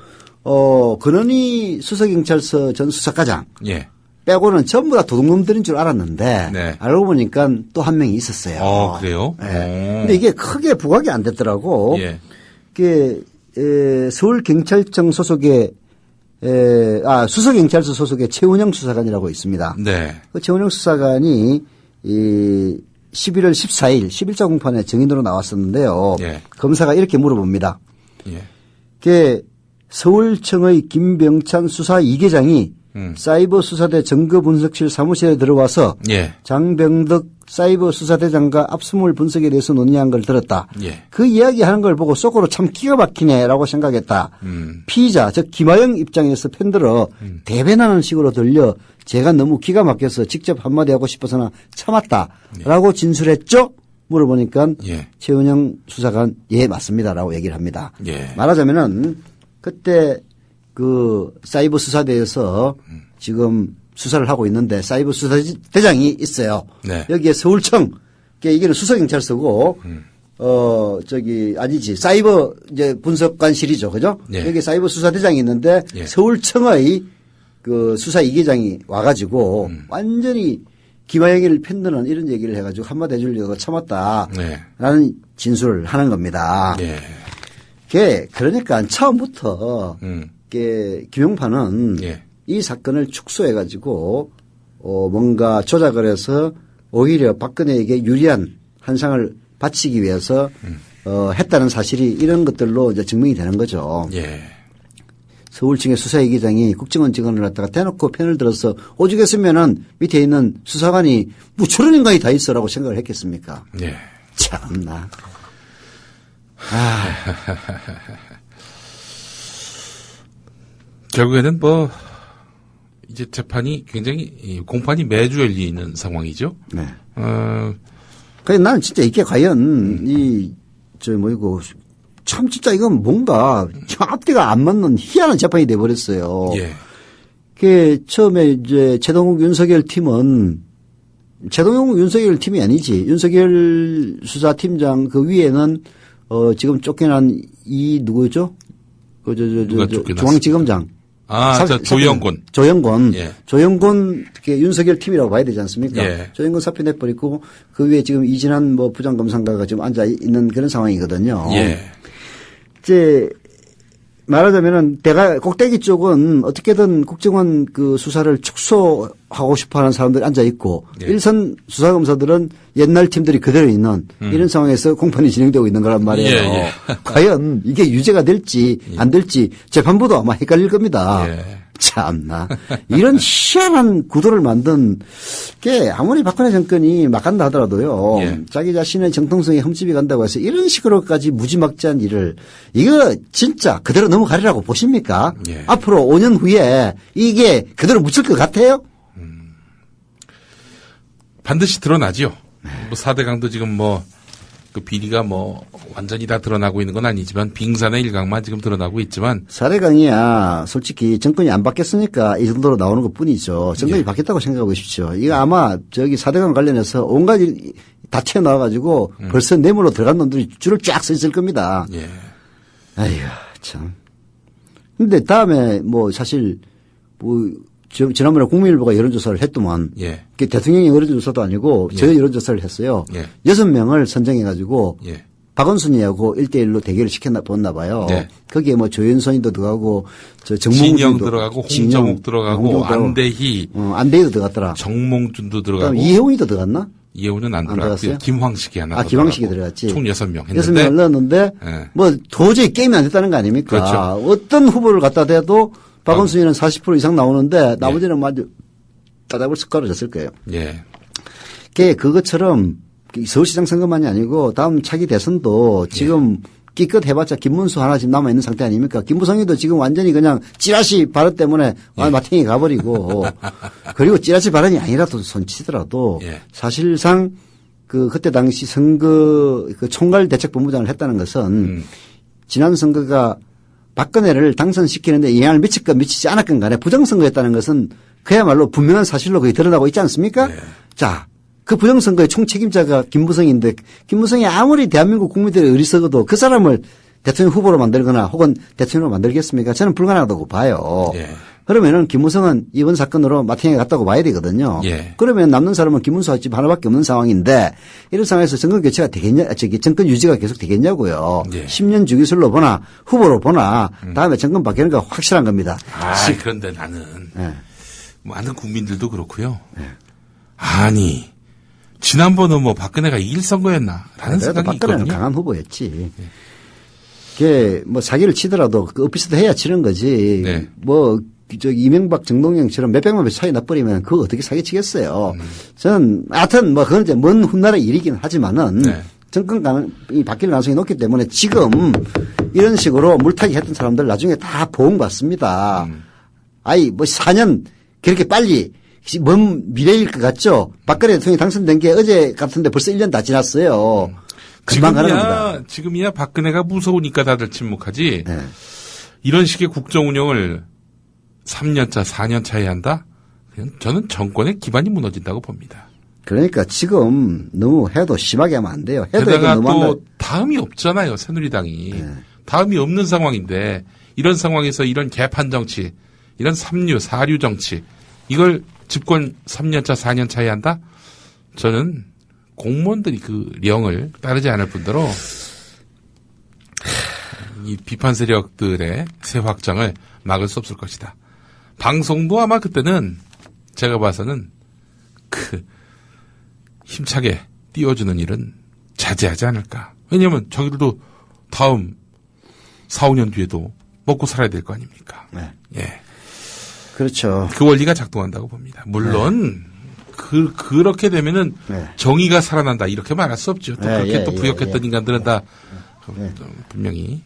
근원희 수서경찰서 전 수사과장 예. 빼고는 전부 다 도둑놈들인 줄 알았는데 네. 알고 보니까 또 한 명이 있었어요. 그래요? 네. 근데 이게 크게 부각이 안 됐더라고. 예. 이게 서울경찰청 소속의 수서경찰서 소속의 최운영 수사관이라고 있습니다. 네. 그 최운영 수사관이 11월 14일 11자 공판에 증인으로 나왔었는데요. 예. 검사가 이렇게 물어봅니다. 예. 그게 서울청의 김병찬 수사 2계장이 사이버 수사대 증거분석실 사무실에 들어와서 예. 장병덕 사이버 수사대장과 압수물 분석에 대해서 논의한 걸 들었다. 예. 그 이야기하는 걸 보고 속으로 참 기가 막히네라고 생각했다. 피의자 즉 김하영 입장에서 편들어 대변하는 식으로 들려 제가 너무 기가 막혀서 직접 한마디 하고 싶어서나 참았다라고 진술했죠. 물어보니까 예. 최은영 수사관 예 맞습니다라고 얘기를 합니다. 예. 말하자면은 그때 그 사이버 수사대에서 지금 수사를 하고 있는데 사이버 수사대장이 있어요. 네. 여기에 서울청, 이게는 수서경찰서고, 사이버 이제 분석관실이죠. 그죠? 네. 여기 사이버 수사대장이 있는데 예. 서울청의 그 수사 2계장이 와가지고 완전히 김하영이를 편드는 이런 얘기를 해가지고 한마디 해주려고 참았다. 네. 라는 진술을 하는 겁니다. 예. 그러니까 처음부터 김용판은 예. 이 사건을 축소해가지고 뭔가 조작을 해서 오히려 박근혜에게 유리한 한 상을 바치기 위해서 했다는 사실이 이런 것들로 이제 증명이 되는 거죠. 예. 서울청의 수사이기장이 국정원 직원을 갖다가 대놓고 편을 들어서 오죽했으면은 밑에 있는 수사관이 뭐 저런 인간이 다 있어라고 생각을 했겠습니까? 예. 참나. 결국에는 이제 재판이 굉장히 공판이 매주 열리는 상황이죠. 네. 그래서 나는 진짜 이게 과연 참 진짜 이건 뭔가 앞뒤가 안 맞는 희한한 재판이 돼버렸어요. 예. 그 처음에 이제 최동욱 윤석열 팀은 최동욱 윤석열 팀이 아니지. 윤석열 수사팀장 그 위에는 지금 쫓겨난 누구죠? 중앙지검장. 조영곤. 조영곤. 예. 조영곤 윤석열 팀이라고 봐야 되지 않습니까? 예. 조영곤 사표 내버리고 그 위에 지금 이진한 부장검사가 지금 앉아 있는 그런 상황이거든요. 예. 이제 말하자면은 꼭대기 쪽은 어떻게든 국정원 그 수사를 축소하고 싶어 하는 사람들이 앉아 있고 예. 일선 수사검사들은 옛날 팀들이 그대로 있는 이런 상황에서 공판이 진행되고 있는 거란 말이에요. 예. 과연 이게 유죄가 될지 안 될지 재판부도 아마 헷갈릴 겁니다. 예. 참나. 이런 희한한 구도를 만든 게 아무리 박근혜 정권이 막간다 하더라도요. 예. 자기 자신의 정통성에 흠집이 간다고 해서 이런 식으로까지 무지막지한 일을 이거 진짜 그대로 넘어가리라고 보십니까? 예. 앞으로 5년 후에 이게 그대로 묻힐 것 같아요? 반드시 드러나죠. 4대 강도 지금 그 비리가 완전히 다 드러나고 있는 건 아니지만 빙산의 일각만 지금 드러나고 있지만 4대 강이야 솔직히 정권이 안 바뀌었으니까 이 정도로 나오는 것 뿐이죠. 정권이 예. 바뀌었다고 생각하고 계십시오. 이거 아마 4대 강 관련해서 온갖 다 튀어나와가지고 벌써 내물로 들어간 놈들이 줄을 쫙 서 있을 겁니다. 예. 아이고 참. 근데 다음에 사실 지난번에 국민일보가 여론조사를 했더만 예. 대통령이 여론조사도 아니고 예. 저희 여론조사를 했어요. 예. 6명을 선정해가지고 예. 박원순이하고 1대1로 대결을 시켰나 봐요. 네. 거기에 조윤선이도 들어가고 진영 들어가고 홍정욱 들어가고 안대희 안대희도 들어갔더라. 정몽준도 들어가고 이혜훈이도 들어갔나? 이혜훈은 안 들어갔고요. 들어갔어요? 김황식이 하나 김황식이 들어갔지. 총 6명 했는데 6명을 넣었는데 예. 도저히 게임이 안 됐다는 거 아닙니까? 그렇죠. 어떤 후보를 갖다 대도 박원순이는 40% 이상 나오는데 나머지는 아주 따닥을 숟가락졌을 거예요. 예. 그것처럼 서울시장 선거만이 아니고 다음 차기 대선도 지금 기껏 해봤자 김문수 하나 지금 남아있는 상태 아닙니까? 김부성이도 지금 완전히 그냥 찌라시 발언 때문에 마탱이 가버리고 그리고 찌라시 발언이 아니라도 손치더라도 사실상 그때 당시 선거 총괄대책본부장을 했다는 것은 지난 선거가 박근혜를 당선시키는데 영향을 미칠건 미치지 않았건 간에 부정선거였다는 것은 그야말로 분명한 사실로 거의 드러나고 있지 않습니까? 자, 그 부정선거의 총책임자가 김부성인데 김부성이 아무리 대한민국 국민들의 어리석어도 그 사람을 대통령 후보로 만들거나 혹은 대통령으로 만들겠습니까? 저는 불가능하다고 봐요. 그러면은 김무성은 이번 사건으로 마탱이에 갔다고 봐야 되거든요. 그러면 남는 사람은 김문수 집 하나밖에 없는 상황인데 이런 상황에서 정권 교체가 되겠냐, 정권 유지가 계속 되겠냐고요. 10년 주기술로 보나 후보로 보나 다음에 정권 바뀌는 거 확실한 겁니다. 그런데 나는 많은 국민들도 그렇고요. 아니 지난번은 박근혜가 이길 선거였나라는 생각이 박근혜는 있거든요. 강한 후보였지. 그게 사기를 치더라도 그 오피스도 해야 치는 거지. 이명박 정동영처럼 몇백만 배 차이 나버리면 그거 어떻게 사기치겠어요. 저는 하여튼 그건 이제 먼 훗날의 일이긴 하지만은 정권이 바뀔 가능성이 높기 때문에 지금 이런 식으로 물타기 했던 사람들 나중에 다 보험 받습니다. 4년 그렇게 빨리 먼 미래일 것 같죠? 박근혜 대통령이 당선된 게 어제 같은데 벌써 1년 다 지났어요. 금방 가는 겁니다. 지금이야 박근혜가 무서우니까 다들 침묵하지. 이런 식의 국정 운영을 3년차, 4년차에 한다? 저는 정권의 기반이 무너진다고 봅니다. 그러니까 지금 너무 해도 심하게 하면 안 돼요. 게다가 또 다음이 없잖아요. 새누리당이. 다음이 없는 상황인데 이런 상황에서 이런 개판 정치, 이런 3류, 4류 정치 이걸 집권 3년차, 4년차에 한다? 저는 공무원들이 그 령을 따르지 않을 뿐더러 이 비판 세력들의 새 확장을 막을 수 없을 것이다. 방송도 아마 그때는 제가 봐서는 힘차게 띄워주는 일은 자제하지 않을까. 왜냐하면 저희들도 다음 4, 5년 뒤에도 먹고 살아야 될 거 아닙니까? 네. 예. 그렇죠. 그 원리가 작동한다고 봅니다. 물론 그렇게 되면은 네. 정의가 살아난다 이렇게 말할 수 없죠. 또 네, 그렇게 또 부역했던 예. 인간들은 다 분명히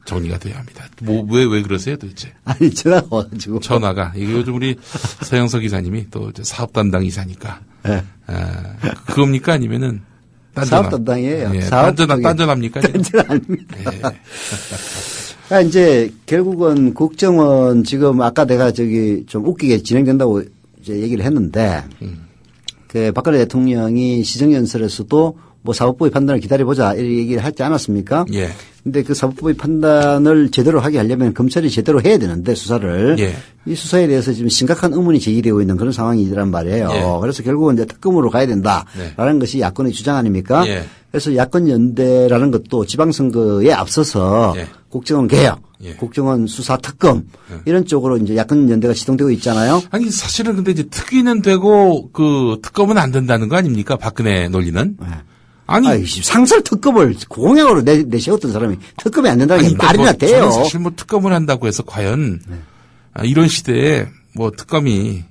정리가 돼야 합니다. 왜 그러세요 도대체? 아니 전화가 와가지고. 전화가 이게 요즘 우리 서영석 이사님이 또 이제 사업 담당 이사니까. 네. 그겁니까 아니면은 사업 담당이에요. 예, 사업 딴전합니까? 딴전 아닙니다. 예. 이제 결국은 국정원 지금 아까 내가 저기 좀 웃기게 진행된다고 이제 얘기를 했는데 그 박근혜 대통령이 시정연설에서도 뭐 사법부의 판단을 기다려보자 이렇게 얘기를 하지 않았습니까? 예. 근데 그 사법부의 판단을 제대로 하게 하려면 검찰이 제대로 해야 되는데 수사를 예. 이 수사에 대해서 지금 심각한 의문이 제기되고 있는 그런 상황이란 말이에요. 예. 그래서 결국은 이제 특검으로 가야 된다라는 것이 야권의 주장 아닙니까? 예. 그래서 야권 연대라는 것도 지방선거에 앞서서 예. 국정원 개혁, 예. 국정원 수사 특검 이런 쪽으로 이제 야권 연대가 시동되고 있잖아요. 아니 사실은 근데 이제 특위는 되고 그 특검은 안 된다는 거 아닙니까? 박근혜 논리는. 네. 아니 상설 특검을 공약으로 내세웠던 사람이 특검이 안 된다는 게 말이나 뭐, 돼요. 저는 사실 뭐 특검을 한다고 해서 과연 이런 시대에 뭐 특검이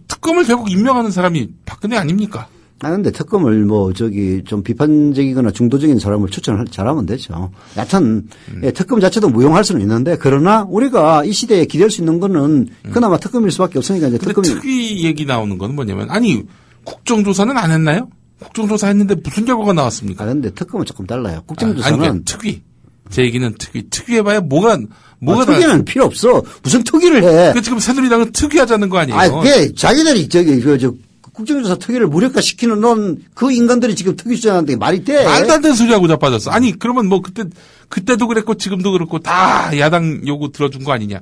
특검을 결국 임명하는 사람이 박근혜 아닙니까? 근데 특검을 뭐 저기 좀 비판적이거나 중도적인 사람을 추천을 잘하면 되죠. 여하튼 특검 자체도 무용할 수는 있는데 그러나 우리가 이 시대에 기대할 수 있는 거는 그나마 특검일 수밖에 없으니까 이제 특검이. 특위 얘기 나오는 건 뭐냐면 아니 국정조사는 안 했나요? 국정조사 했는데 무슨 결과가 나왔습니까? 근데 특검은 조금 달라요. 국정조사는. 아니, 특위. 제 얘기는 특위 해봐야 뭐가 특위는 필요 없어. 무슨 특위를 해. 그 지금 새누리당은 특위하자는 거 아니에요? 그게 자기들이 국정조사 특위를 무력화시키는 넌 그 인간들이 지금 특위 주장하는데 말이 돼. 말도 안 되는 소리하고 자빠졌어. 아니 그러면 뭐 그때도 그랬고 지금도 그렇고 다 야당 요구 들어준 거 아니냐.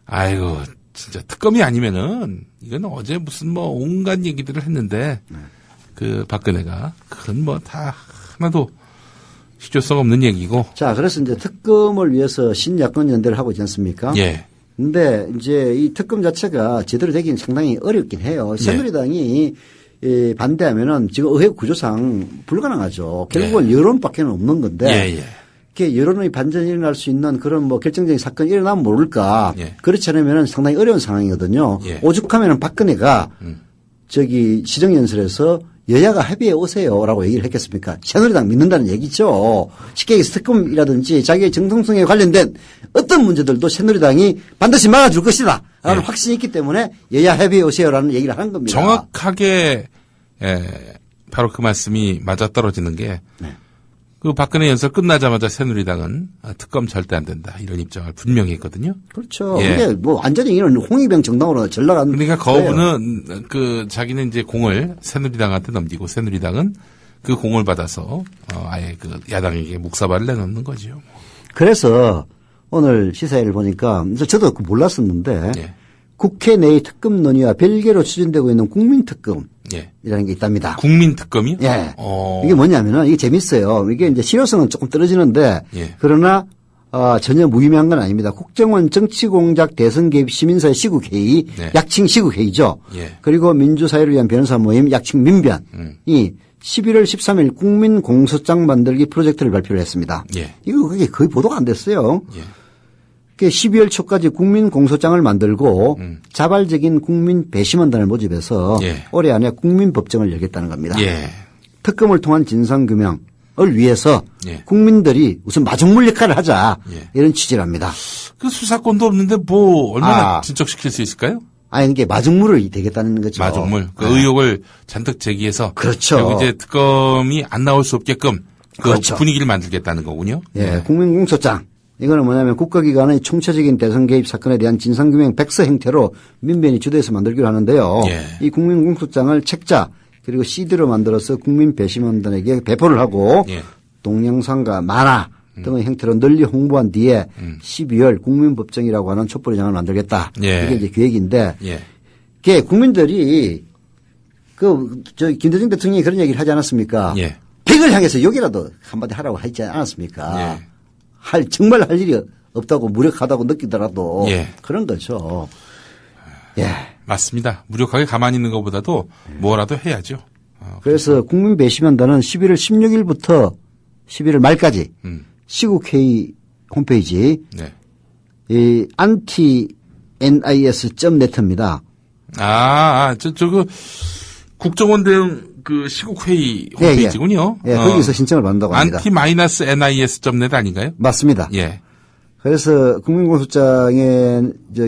아이고 진짜 특검이 아니면은 이건 어제 무슨 뭐 온갖 얘기들을 했는데 그 박근혜가 그건 뭐 다 하나도 실효성 없는 얘기고. 자, 그래서 이제 특검을 위해서 신야권 연대를 하고 있지 않습니까? 예. 근데 이제 이 특검 자체가 제대로 되기는 상당히 어렵긴 해요. 새누리당이 반대하면은 지금 의회 구조상 불가능하죠. 결국은 여론밖에는 없는 건데. 이렇게 여론의 반전이 일어날 수 있는 그런 뭐 결정적인 사건이 일어나면 모를까. 그렇지 않으면은 상당히 어려운 상황이거든요. 오죽하면은 박근혜가 저기 시정연설에서 여야가 합의해 오세요라고 얘기를 했겠습니까? 새누리당 믿는다는 얘기죠. 쉽게 얘기해서 특검이라든지 자기의 정통성에 관련된 어떤 문제들도 새누리당이 반드시 막아줄 것이다 라는 확신이 있기 때문에 여야 합의해 오세요라는 얘기를 하는 겁니다. 정확하게 바로 그 말씀이 맞아떨어지는 게 그 박근혜 연설 끝나자마자 새누리당은 특검 절대 안 된다 이런 입장을 분명히 했거든요. 그렇죠. 이게 뭐 완전히 이런 홍위병 정당으로 전락한. 그러니까 거부는 그 자기는 이제 공을 새누리당한테 넘기고 새누리당은 그 공을 받아서 아예 그 야당에게 묵사발을 내놓는 거죠. 그래서 오늘 시사회를 보니까 저도 몰랐었는데 국회 내의 특검 논의와 별개로 추진되고 있는 국민특검이라는 게 있답니다. 국민특검이요? 예. 이게 뭐냐면은 이게 재밌어요. 이게 이제 실효성은 조금 떨어지는데 그러나 전혀 무의미한 건 아닙니다. 국정원 정치공작 대선 개입 시민사회 시국회의 약칭 시국회의죠. 그리고 민주사회를 위한 변호사 모임 약칭 민변이 11월 13일 국민공소장 만들기 프로젝트를 발표를 했습니다. 이거 그게 거의 보도가 안 됐어요. 12월 초까지 국민공소장을 만들고 자발적인 국민 배심원단을 모집해서 올해 안에 국민법정을 열겠다는 겁니다. 특검을 통한 진상규명을 위해서 국민들이 우선 마중물 역할을 하자 이런 취지랍니다. 그 수사권도 없는데 뭐 얼마나 진척시킬 수 있을까요? 이게 마중물을 되겠다는 거죠. 마중물. 그 의혹을 잔뜩 제기해서. 그렇죠. 그리고 이제 특검이 안 나올 수 없게끔 그 분위기를 만들겠다는 거군요. 국민공소장. 이거는 뭐냐면 국가기관의 총체적인 대선 개입 사건에 대한 진상규명 백서 형태로 민변이 주도해서 만들기로 하는데요. 이 국민공소장을 책자 그리고 CD로 만들어서 국민 배심원단에게 배포를 하고 동영상과 만화 등의 형태로 널리 홍보한 뒤에 12월 국민법정이라고 하는 촛불의장을 만들겠다. 이게 이제 계획인데 이게 국민들이 김대중 대통령이 그런 얘기를 하지 않았습니까? 100일 이걸 향해서 욕이라도 한마디 하라고 하지 않았습니까? 예. 정말 할 일이 없다고 무력하다고 느끼더라도 예. 그런 거죠. 예. 맞습니다. 무력하게 가만히 있는 것보다도 뭐라도 해야죠. 그래서 국민 배심원단은 11월 16일부터 11월 말까지 시국회의 홈페이지 네. 이 anti-nis.net입니다. 국정원 대응 그 시국회의 홈페이지군요. 예, 거기서 신청을 받는다고 합니다. anti-nis.net 아닌가요? 맞습니다. 예. 그래서 국민공수장에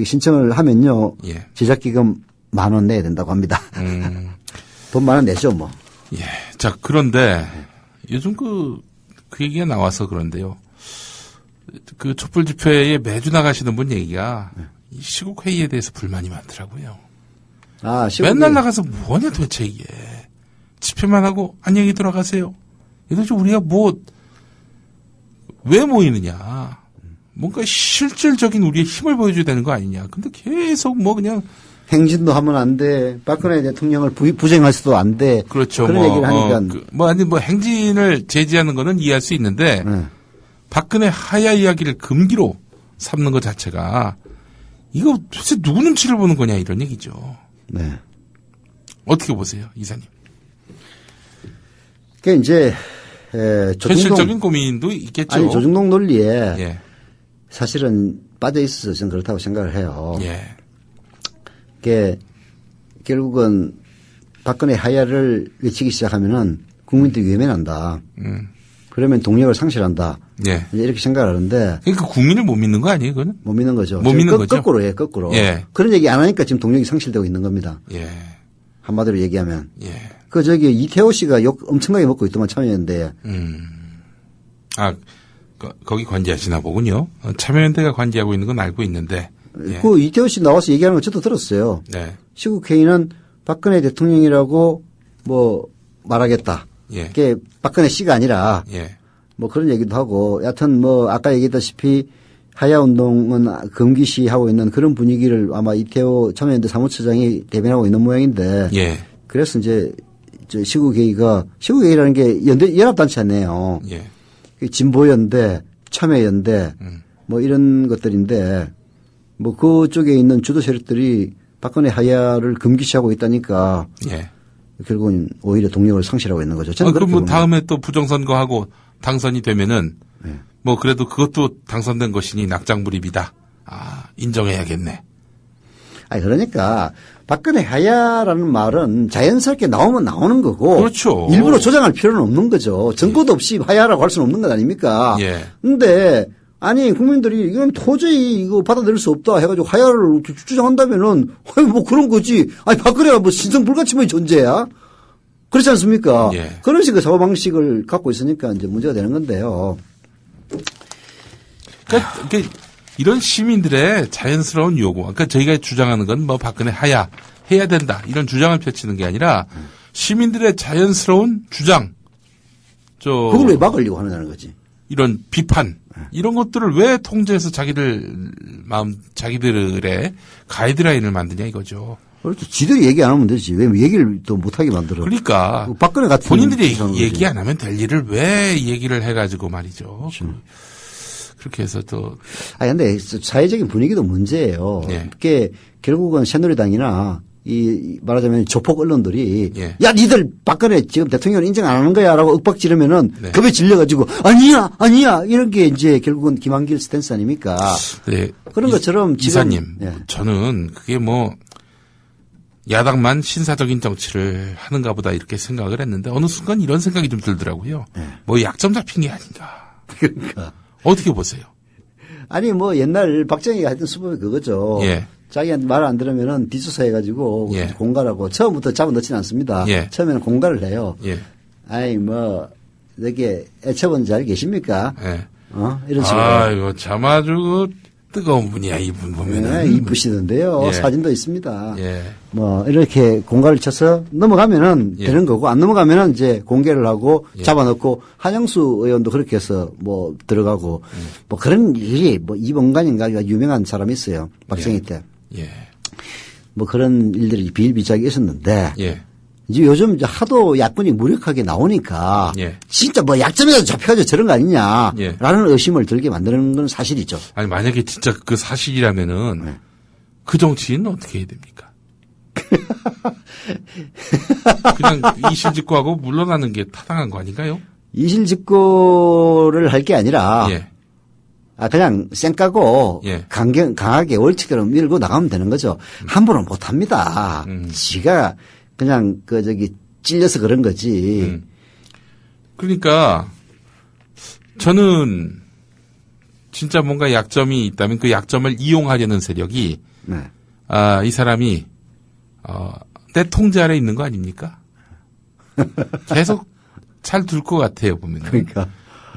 신청을 하면요. 예. 제작기금 10,000원 내야 된다고 합니다. 돈 10,000원 내죠, 뭐. 예. 자, 그런데 요즘 그 얘기가 나와서 그런데요. 그 촛불 집회에 매주 나가시는 분 얘기가 이 시국회의에 대해서 불만이 많더라고요. 맨날 나가서 뭐냐 도대체 이게. 집회만 하고 안녕히 돌아가세요. 도대체 우리가 왜 모이느냐. 뭔가 실질적인 우리의 힘을 보여줘야 되는 거 아니냐. 근데 계속 그냥 행진도 하면 안 돼. 박근혜 대통령을 부정해서도 안 돼. 그렇죠. 그런 얘기를 하니까. 행진을 제지하는 거는 이해할 수 있는데 박근혜 하야 이야기를 금기로 삼는 것 자체가 이거 도대체 누구 눈치를 보는 거냐 이런 얘기죠. 네. 어떻게 보세요, 이사님? 그러니까 이제 현실적인 고민도 있겠죠. 아니 조중동 논리에 예. 사실은 빠져 있어서 저는 그렇다고 생각을 해요. 예. 그게 결국은 박근혜 하야를 외치기 시작하면은 국민들이 외면한다. 그러면 동력을 상실한다. 예. 이렇게 생각을 하는데. 그러니까 국민을 못 믿는 거 아니에요, 그거는? 못 믿는 거죠. 못 믿는 거죠. 거꾸로 해, 거꾸로. 예. 그런 얘기 안 하니까 지금 동력이 상실되고 있는 겁니다. 예. 한마디로 얘기하면. 예. 이태호 씨가 욕 엄청나게 먹고 있더만 참여연대에. 거기 관계하시나 보군요. 참여연대가 관계하고 있는 건 알고 있는데. 예. 그 이태호 씨 나와서 얘기하는 거 저도 들었어요. 네. 시국회의는 박근혜 대통령이라고 말하겠다. 예. 그게 박근혜 씨가 아니라. 예. 그런 얘기도 하고, 여하튼 아까 얘기했다시피 하야 운동은 금기시하고 있는 그런 분위기를 아마 이태호 참여연대 사무처장이 대변하고 있는 모양인데. 예. 그래서 이제 시국회의라는 게 연합단체 아니에요. 예. 진보연대, 참여연대, 이런 것들인데, 그쪽에 있는 주도 세력들이 박근혜 하야를 금기시하고 있다니까. 예. 결국은 오히려 동력을 상실하고 있는 거죠. 저는 그럼 다음에 또 부정선거하고 당선이 되면은 네. 그래도 그것도 당선된 것이니 낙장불입이다. 인정해야겠네. 그러니까 박근혜 하야라는 말은 자연스럽게 나오면 나오는 거고. 그렇죠. 일부러 조장할 필요는 없는 거죠. 증거도 없이 하야라고 할 수는 없는 것 아닙니까? 예. 근데 국민들이 이건 도저히 이거 받아들일 수 없다 해가지고 하야를 주장한다면은 그런 거지. 박근혜가 신성불가침의 존재야. 그렇지 않습니까? 예. 그런 식의 사고방식을 갖고 있으니까 이제 문제가 되는 건데요. 그러니까 이런 시민들의 자연스러운 요구. 그러니까 저희가 주장하는 건 박근혜 하야 해야 된다 이런 주장을 펼치는 게 아니라 시민들의 자연스러운 주장. 그걸 왜 막으려고 하느냐는 거지. 이런 비판 이런 것들을 왜 통제해서 자기들의 가이드라인을 만드냐 이거죠. 그렇죠. 지들이 얘기 안 하면 되지. 왜 얘기를 또 못하게 만들어. 그러니까. 박근혜 같은. 본인들이 얘기 안 하면 될 일을 왜 얘기를 해가지고 말이죠. 그렇죠. 그렇게 해서 또. 근데 사회적인 분위기도 문제예요. 예. 그게 결국은 새누리당이나 말하자면 조폭 언론들이 예. 야, 니들 박근혜 지금 대통령을 인정 안 하는 거야 라고 윽박 지르면은 네. 겁에 질려가지고 아니야. 이런 게 이제 결국은 김한길 스탠스 아닙니까? 네. 그런 것처럼 지금. 이사님. 예. 저는 그게 야당만 신사적인 정치를 하는가 보다 이렇게 생각을 했는데 어느 순간 이런 생각이 좀 들더라고요. 약점 잡힌 게 아닌가. 그러니까. 어떻게 보세요? 옛날 박정희가 했던 수법이 그거죠. 예. 자기한테 말 안 들으면은 뒷수사 해가지고 예. 공갈하고 처음부터 잡아 넣지는 않습니다. 예. 처음에는 공갈을 해요. 예. 이렇게 애처분 잘 계십니까? 예. 이런 식으로. 이거 참 아주 뜨거운 분이야, 이분 보면은. 네, 이쁘시던데요. 예. 사진도 있습니다. 예. 이렇게 공갈을 쳐서 넘어가면은 예. 되는 거고, 안 넘어가면은 이제 공개를 하고 예. 잡아넣고, 한영수 의원도 그렇게 해서 들어가고, 그런 일이 이봉간인가 유명한 사람이 있어요. 박정희 때. 예. 그런 일들이 비일비재하게 있었는데, 예. 이제 요즘 이제 하도 야권이 무력하게 나오니까 예. 진짜 뭐 약점에서 잡혀가지고 저런 거 아니냐라는 예. 의심을 들게 만드는 건 사실이죠. 아니 만약에 진짜 그 사실이라면은 네. 그 정치인은 어떻게 해야 됩니까? 그냥 이실직고하고 물러나는 게 타당한 거 아닌가요? 이실직고를 할 게 아니라 예. 그냥 쌩 까고 예. 강하게 월칙대로 밀고 나가면 되는 거죠. 함부로 못 합니다. 지가 그냥 찔려서 그런 거지. 그러니까 저는 진짜 뭔가 약점이 있다면 그 약점을 이용하려는 세력이 네. 이 사람이 내 통제 아래 있는 거 아닙니까? 계속 잘 둘 것 같아요 보면. 그러니까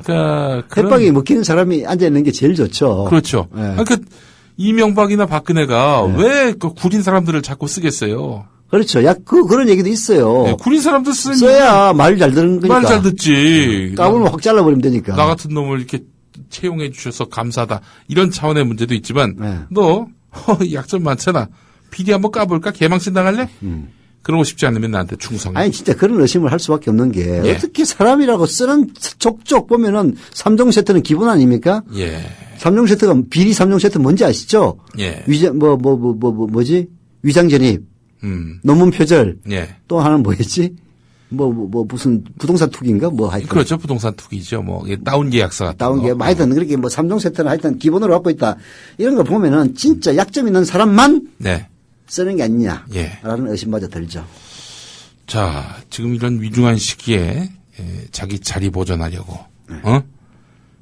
그런- 햇박이 먹히는 사람이 앉아 있는 게 제일 좋죠. 그렇죠. 네. 그러니까 이명박이나 박근혜가 네. 왜 그 구린 사람들을 자꾸 쓰겠어요? 그렇죠. 그런 얘기도 있어요. 네, 구린 사람들 쓰면 써야 말 잘 듣는 거니까. 말 잘 듣지. 까불면 확 잘라버리면 되니까. 나 같은 놈을 이렇게 채용해 주셔서 감사하다. 이런 차원의 문제도 있지만 네. 너 약점 많잖아. 비리 한번 까볼까? 개망신 당할래? 그러고 싶지 않으면 나한테 충성. 아니 진짜 그런 의심을 할 수밖에 없는 게 예. 어떻게 사람이라고 쓰는 족족 보면은 3종 세트는 기본 아닙니까? 예. 3종 세트가 비리 3종 세트 뭔지 아시죠? 예. 뭐지? 위장 전입, 논문 표절, 예. 또 하나는 뭐였지? 무슨 부동산 투기인가? 하여튼. 그렇죠. 부동산 투기죠. 뭐 이게 다운 계약서 같은 다운 게 거. 하여튼 그렇게 3종 세트는 하여튼 기본으로 갖고 있다. 이런 거 보면은 진짜 약점 있는 사람만 네. 쓰는 게 아니냐라는 예. 의심마저 들죠. 자, 지금 이런 위중한 시기에 자기 자리 보존하려고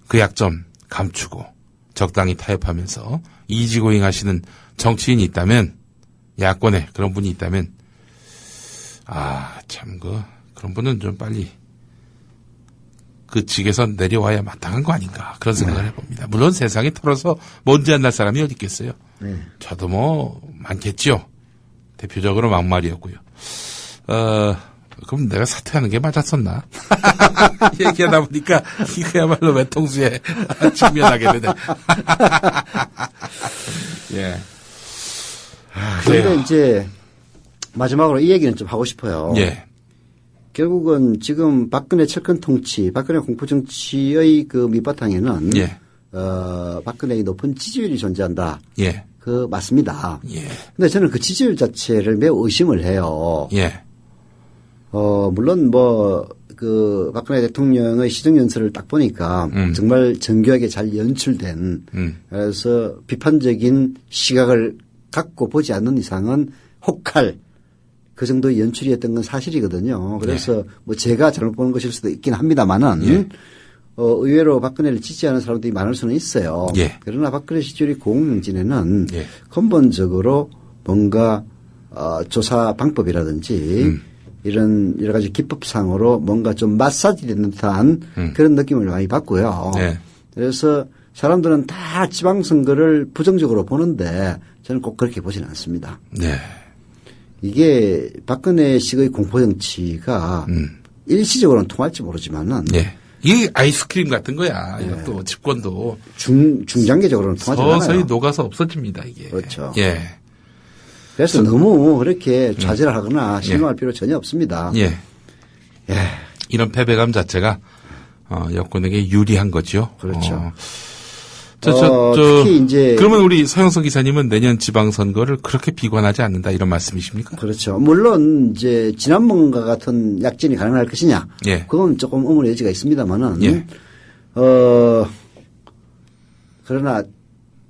그 약점 감추고 적당히 타협하면서 이지고잉하시는 정치인이 있다면 야권에 그런 분이 있다면 참 그런 분은 좀 빨리 그 직에서 내려와야 마땅한 거 아닌가 그런 생각을 해봅니다. 물론 세상이 털어서 먼지 안 날 사람이 어디 있겠어요. 네. 저도 뭐 많겠죠. 대표적으로 막말이었고요. 그럼 내가 사퇴하는 게 맞았었나? 얘기하다 보니까 이거야말로 외통수에 직면하게 되네. 예. 그런데 이제 마지막으로 이 얘기는 좀 하고 싶어요. 예. 결국은 지금 박근혜 철권 통치, 박근혜 공포 정치의 그 밑바탕에는 예. 박근혜의 높은 지지율이 존재한다. 예. 맞습니다. 예. 근데 저는 그 지지율 자체를 매우 의심을 해요. 예. 물론 박근혜 대통령의 시정연설을 딱 보니까 정말 정교하게 잘 연출된 그래서 비판적인 시각을 갖고 보지 않는 이상은 혹할 그 정도의 연출이었던 건 사실이거든요. 그래서 제가 잘못 보는 것일 수도 있긴 합니다만은 의외로 박근혜를 지지하는 사람들이 많을 수는 있어요. 예. 그러나 박근혜 시절의 고공행진에는 예. 근본적으로 뭔가 조사 방법이라든지 이런 여러 가지 기법상으로 뭔가 좀 마사지되는 듯한 그런 느낌을 많이 받고요. 네. 그래서 사람들은 다 지방선거를 부정적으로 보는데 저는 꼭 그렇게 보지는 않습니다. 네. 이게 박근혜 식의 공포정치가 일시적으로는 통할지 모르지만은 예. 이게 아이스크림 같은 거야. 이것도 집권도 중장기적으로는 통하지 않아요. 서서히 녹아서 없어집니다. 이게. 그렇죠. 예. 그래서 너무 그렇게 좌절을 하거나 실망할 필요 전혀 없습니다. 예. 이런 패배감 자체가 여권에게 유리한 거죠. 그렇죠. 특히 이제 그러면 우리 서영석 기사님은 내년 지방선거를 그렇게 비관하지 않는다 이런 말씀이십니까? 그렇죠. 물론 이제 지난번과 같은 약진이 가능할 것이냐, 예. 그건 조금 의문의 여지가 있습니다만은, 예. 그러나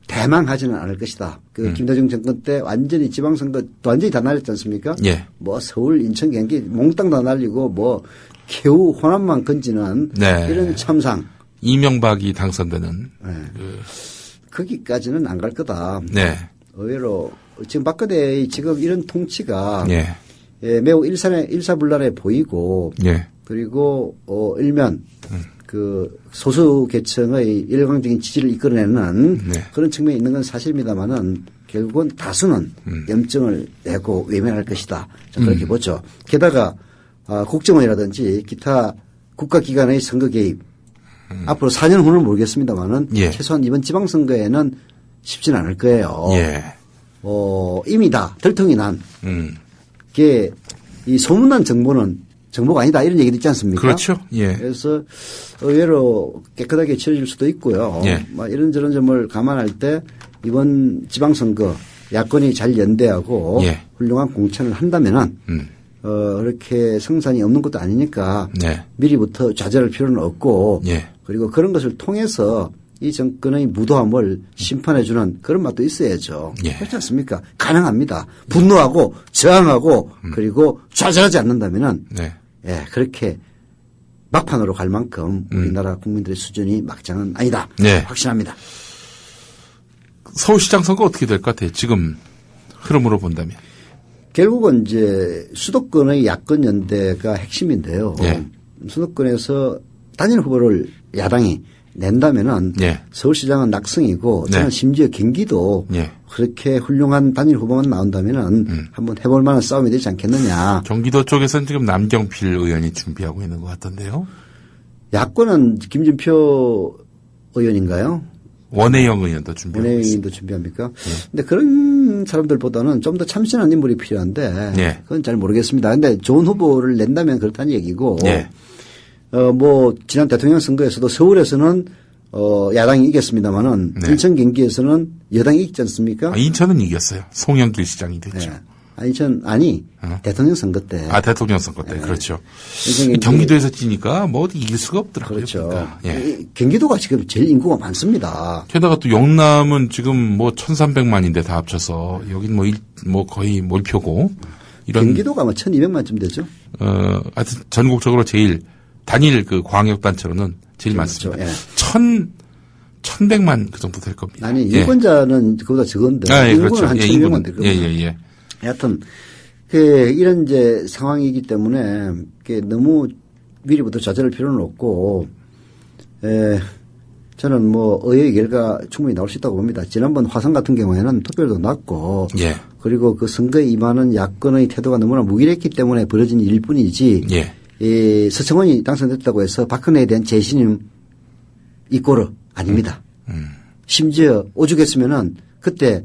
대망하지는 않을 것이다. 김대중 정권 때 완전히 지방선거 완전히 다 날렸지 않습니까? 예. 서울, 인천, 경기 몽땅 다 날리고 겨우 호남만 건지는 네. 이런 참상. 이명박이 당선되는. 네. 거기까지는 안 갈 거다. 네. 의외로 지금 박근혜의 지금 이런 통치가 예. 매우 일사불란해 보이고 예. 그리고 일면 그 소수 계층의 일광적인 지지를 이끌어내는 네. 그런 측면이 있는 건 사실입니다만은 결국은 다수는 염증을 내고 외면할 것이다. 저는 그렇게 보죠. 게다가 국정원이라든지 기타 국가기관의 선거 개입 앞으로 4년 후는 모르겠습니다만은 예. 최소한 이번 지방선거에는 쉽지는 않을 거예요. 예. 이미 다 들통이 난 게 이 소문난 정보는 정보가 아니다 이런 얘기도 있지 않습니까? 그렇죠. 예. 그래서 의외로 깨끗하게 치러질 수도 있고요. 예. 막 이런저런 점을 감안할 때 이번 지방선거 야권이 잘 연대하고 예. 훌륭한 공천을 한다면은 그렇게 성산이 없는 것도 아니니까 네. 미리부터 좌절할 필요는 없고 예. 그리고 그런 것을 통해서 이 정권의 무도함을 심판해주는 그런 맛도 있어야죠. 예. 그렇지 않습니까? 가능합니다. 분노하고 저항하고 그리고 좌절하지 않는다면은 네. 예, 그렇게 막판으로 갈 만큼 우리나라 국민들의 수준이 막장은 아니다. 네. 확신합니다. 서울시장 선거 어떻게 될 것 같아요? 지금 흐름으로 본다면. 결국은 이제 수도권의 야권 연대가 핵심인데요. 예. 수도권에서 단일 후보를 야당이 낸다면은 예. 서울시장은 낙승이고 저는 네. 심지어 경기도 예. 그렇게 훌륭한 단일 후보만 나온다면은 한번 해볼 만한 싸움이 되지 않겠느냐. 경기도 쪽에서는 지금 남경필 의원이 준비하고 있는 것 같던데요. 야권은 김진표 의원인가요? 원혜영 의원도 준비하고 있습니다. 원혜영도 준비합니까? 근데 그런 사람들보다는 좀 더 참신한 인물이 필요한데 예. 그건 잘 모르겠습니다. 근데 좋은 후보를 낸다면 그렇다는 얘기고 예. 뭐 지난 대통령 선거에서도 서울에서는 야당이 이겼습니다만은 네. 인천 경기에서는 여당이 이겼지 않습니까? 아, 인천은 이겼어요. 송영길 시장이 됐죠. 네. 인천 대통령 선거 때. 아, 대통령 선거 때. 네. 그렇죠. 인천 경기도에서 찌니까 뭐 어디 이길 수가 없더라고요. 그렇죠. 그러니까. 예. 이 경기도가 지금 제일 인구가 많습니다. 게다가 또 영남은 지금 뭐 1,300만인데 다 합쳐서 여긴 뭐 거의 몰표고 이런 경기도가 뭐 1,200만쯤 되죠. 하여튼 전국적으로 제일 단일 그 광역단체로는 제일 그렇죠. 많습니다. 예. 1,100만 그 정도 될 겁니다. 아니 예. 유권자는 그보다 적은데 아, 예, 인구는 그렇죠. 한 예, 1,200만 될 겁니다. 예. 하여튼 이런 이제 상황이기 때문에 너무 미리부터 좌절할 필요는 없고 저는 뭐 의회의 결과 충분히 나올 수 있다고 봅니다. 지난번 화성 같은 경우에는 투표율도 낮고 예. 그리고 그 선거에 임하는 야권의 태도가 너무나 무기력했기 때문에 벌어진 일뿐이지 예. 서청원이 당선됐다고 해서 박근혜에 대한 재신임 이꼬르 아닙니다. 심지어 오죽했으면은 그때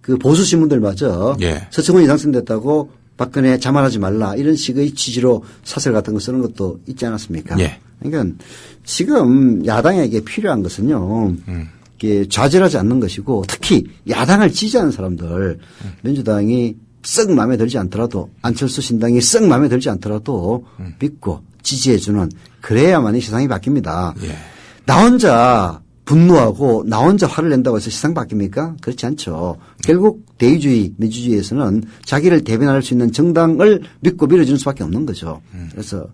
그 보수 신문들마저 예. 서청원이 당선됐다고 박근혜 자만하지 말라 이런 식의 취지로 사설 같은 거 쓰는 것도 있지 않았습니까? 예. 그러니까 지금 야당에게 필요한 것은요. 이게 좌절하지 않는 것이고 특히 야당을 지지하는 사람들 민주당이 썩 마음에 들지 않더라도 안철수 신당이 썩 마음에 들지 않더라도 믿고 지지해주는 그래야만 이 세상이 바뀝니다. 예. 나 혼자 분노하고 나 혼자 화를 낸다고 해서 세상 바뀝니까? 그렇지 않죠. 결국 대의주의, 민주주의에서는 자기를 대변할 수 있는 정당을 믿고 밀어주는 수밖에 없는 거죠. 그래서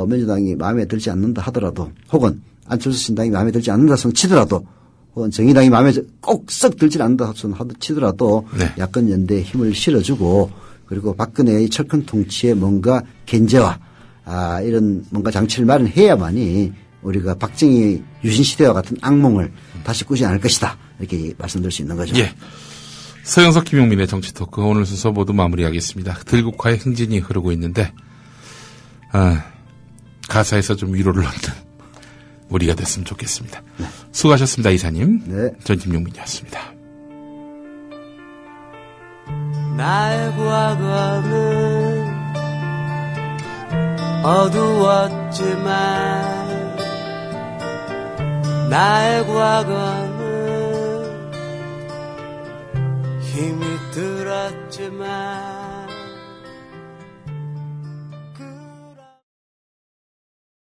민주당이 마음에 들지 않는다 하더라도 혹은 안철수 신당이 마음에 들지 않는다 손 치더라도 혹은 정의당이 마음에 꼭 썩 들지 않는다 손 치더라도 네. 야권 연대에 힘을 실어주고 그리고 박근혜의 철큰 통치에 뭔가 견제와 이런 뭔가 장치를 마련해야만이 우리가 박정희 유신시대와 같은 악몽을 다시 꾸지 않을 것이다. 이렇게 말씀드릴 수 있는 거죠. 예. 서영석 김용민의 정치토크 오늘 순서 모두 마무리하겠습니다. 들국화의 행진이 흐르고 있는데 가사에서 좀 위로를 얻는 우리가 됐으면 좋겠습니다. 네. 수고하셨습니다. 이사님. 네. 전 김용민이었습니다. 나의 과거는 어두웠지만 나의 과거는 힘이 들었지만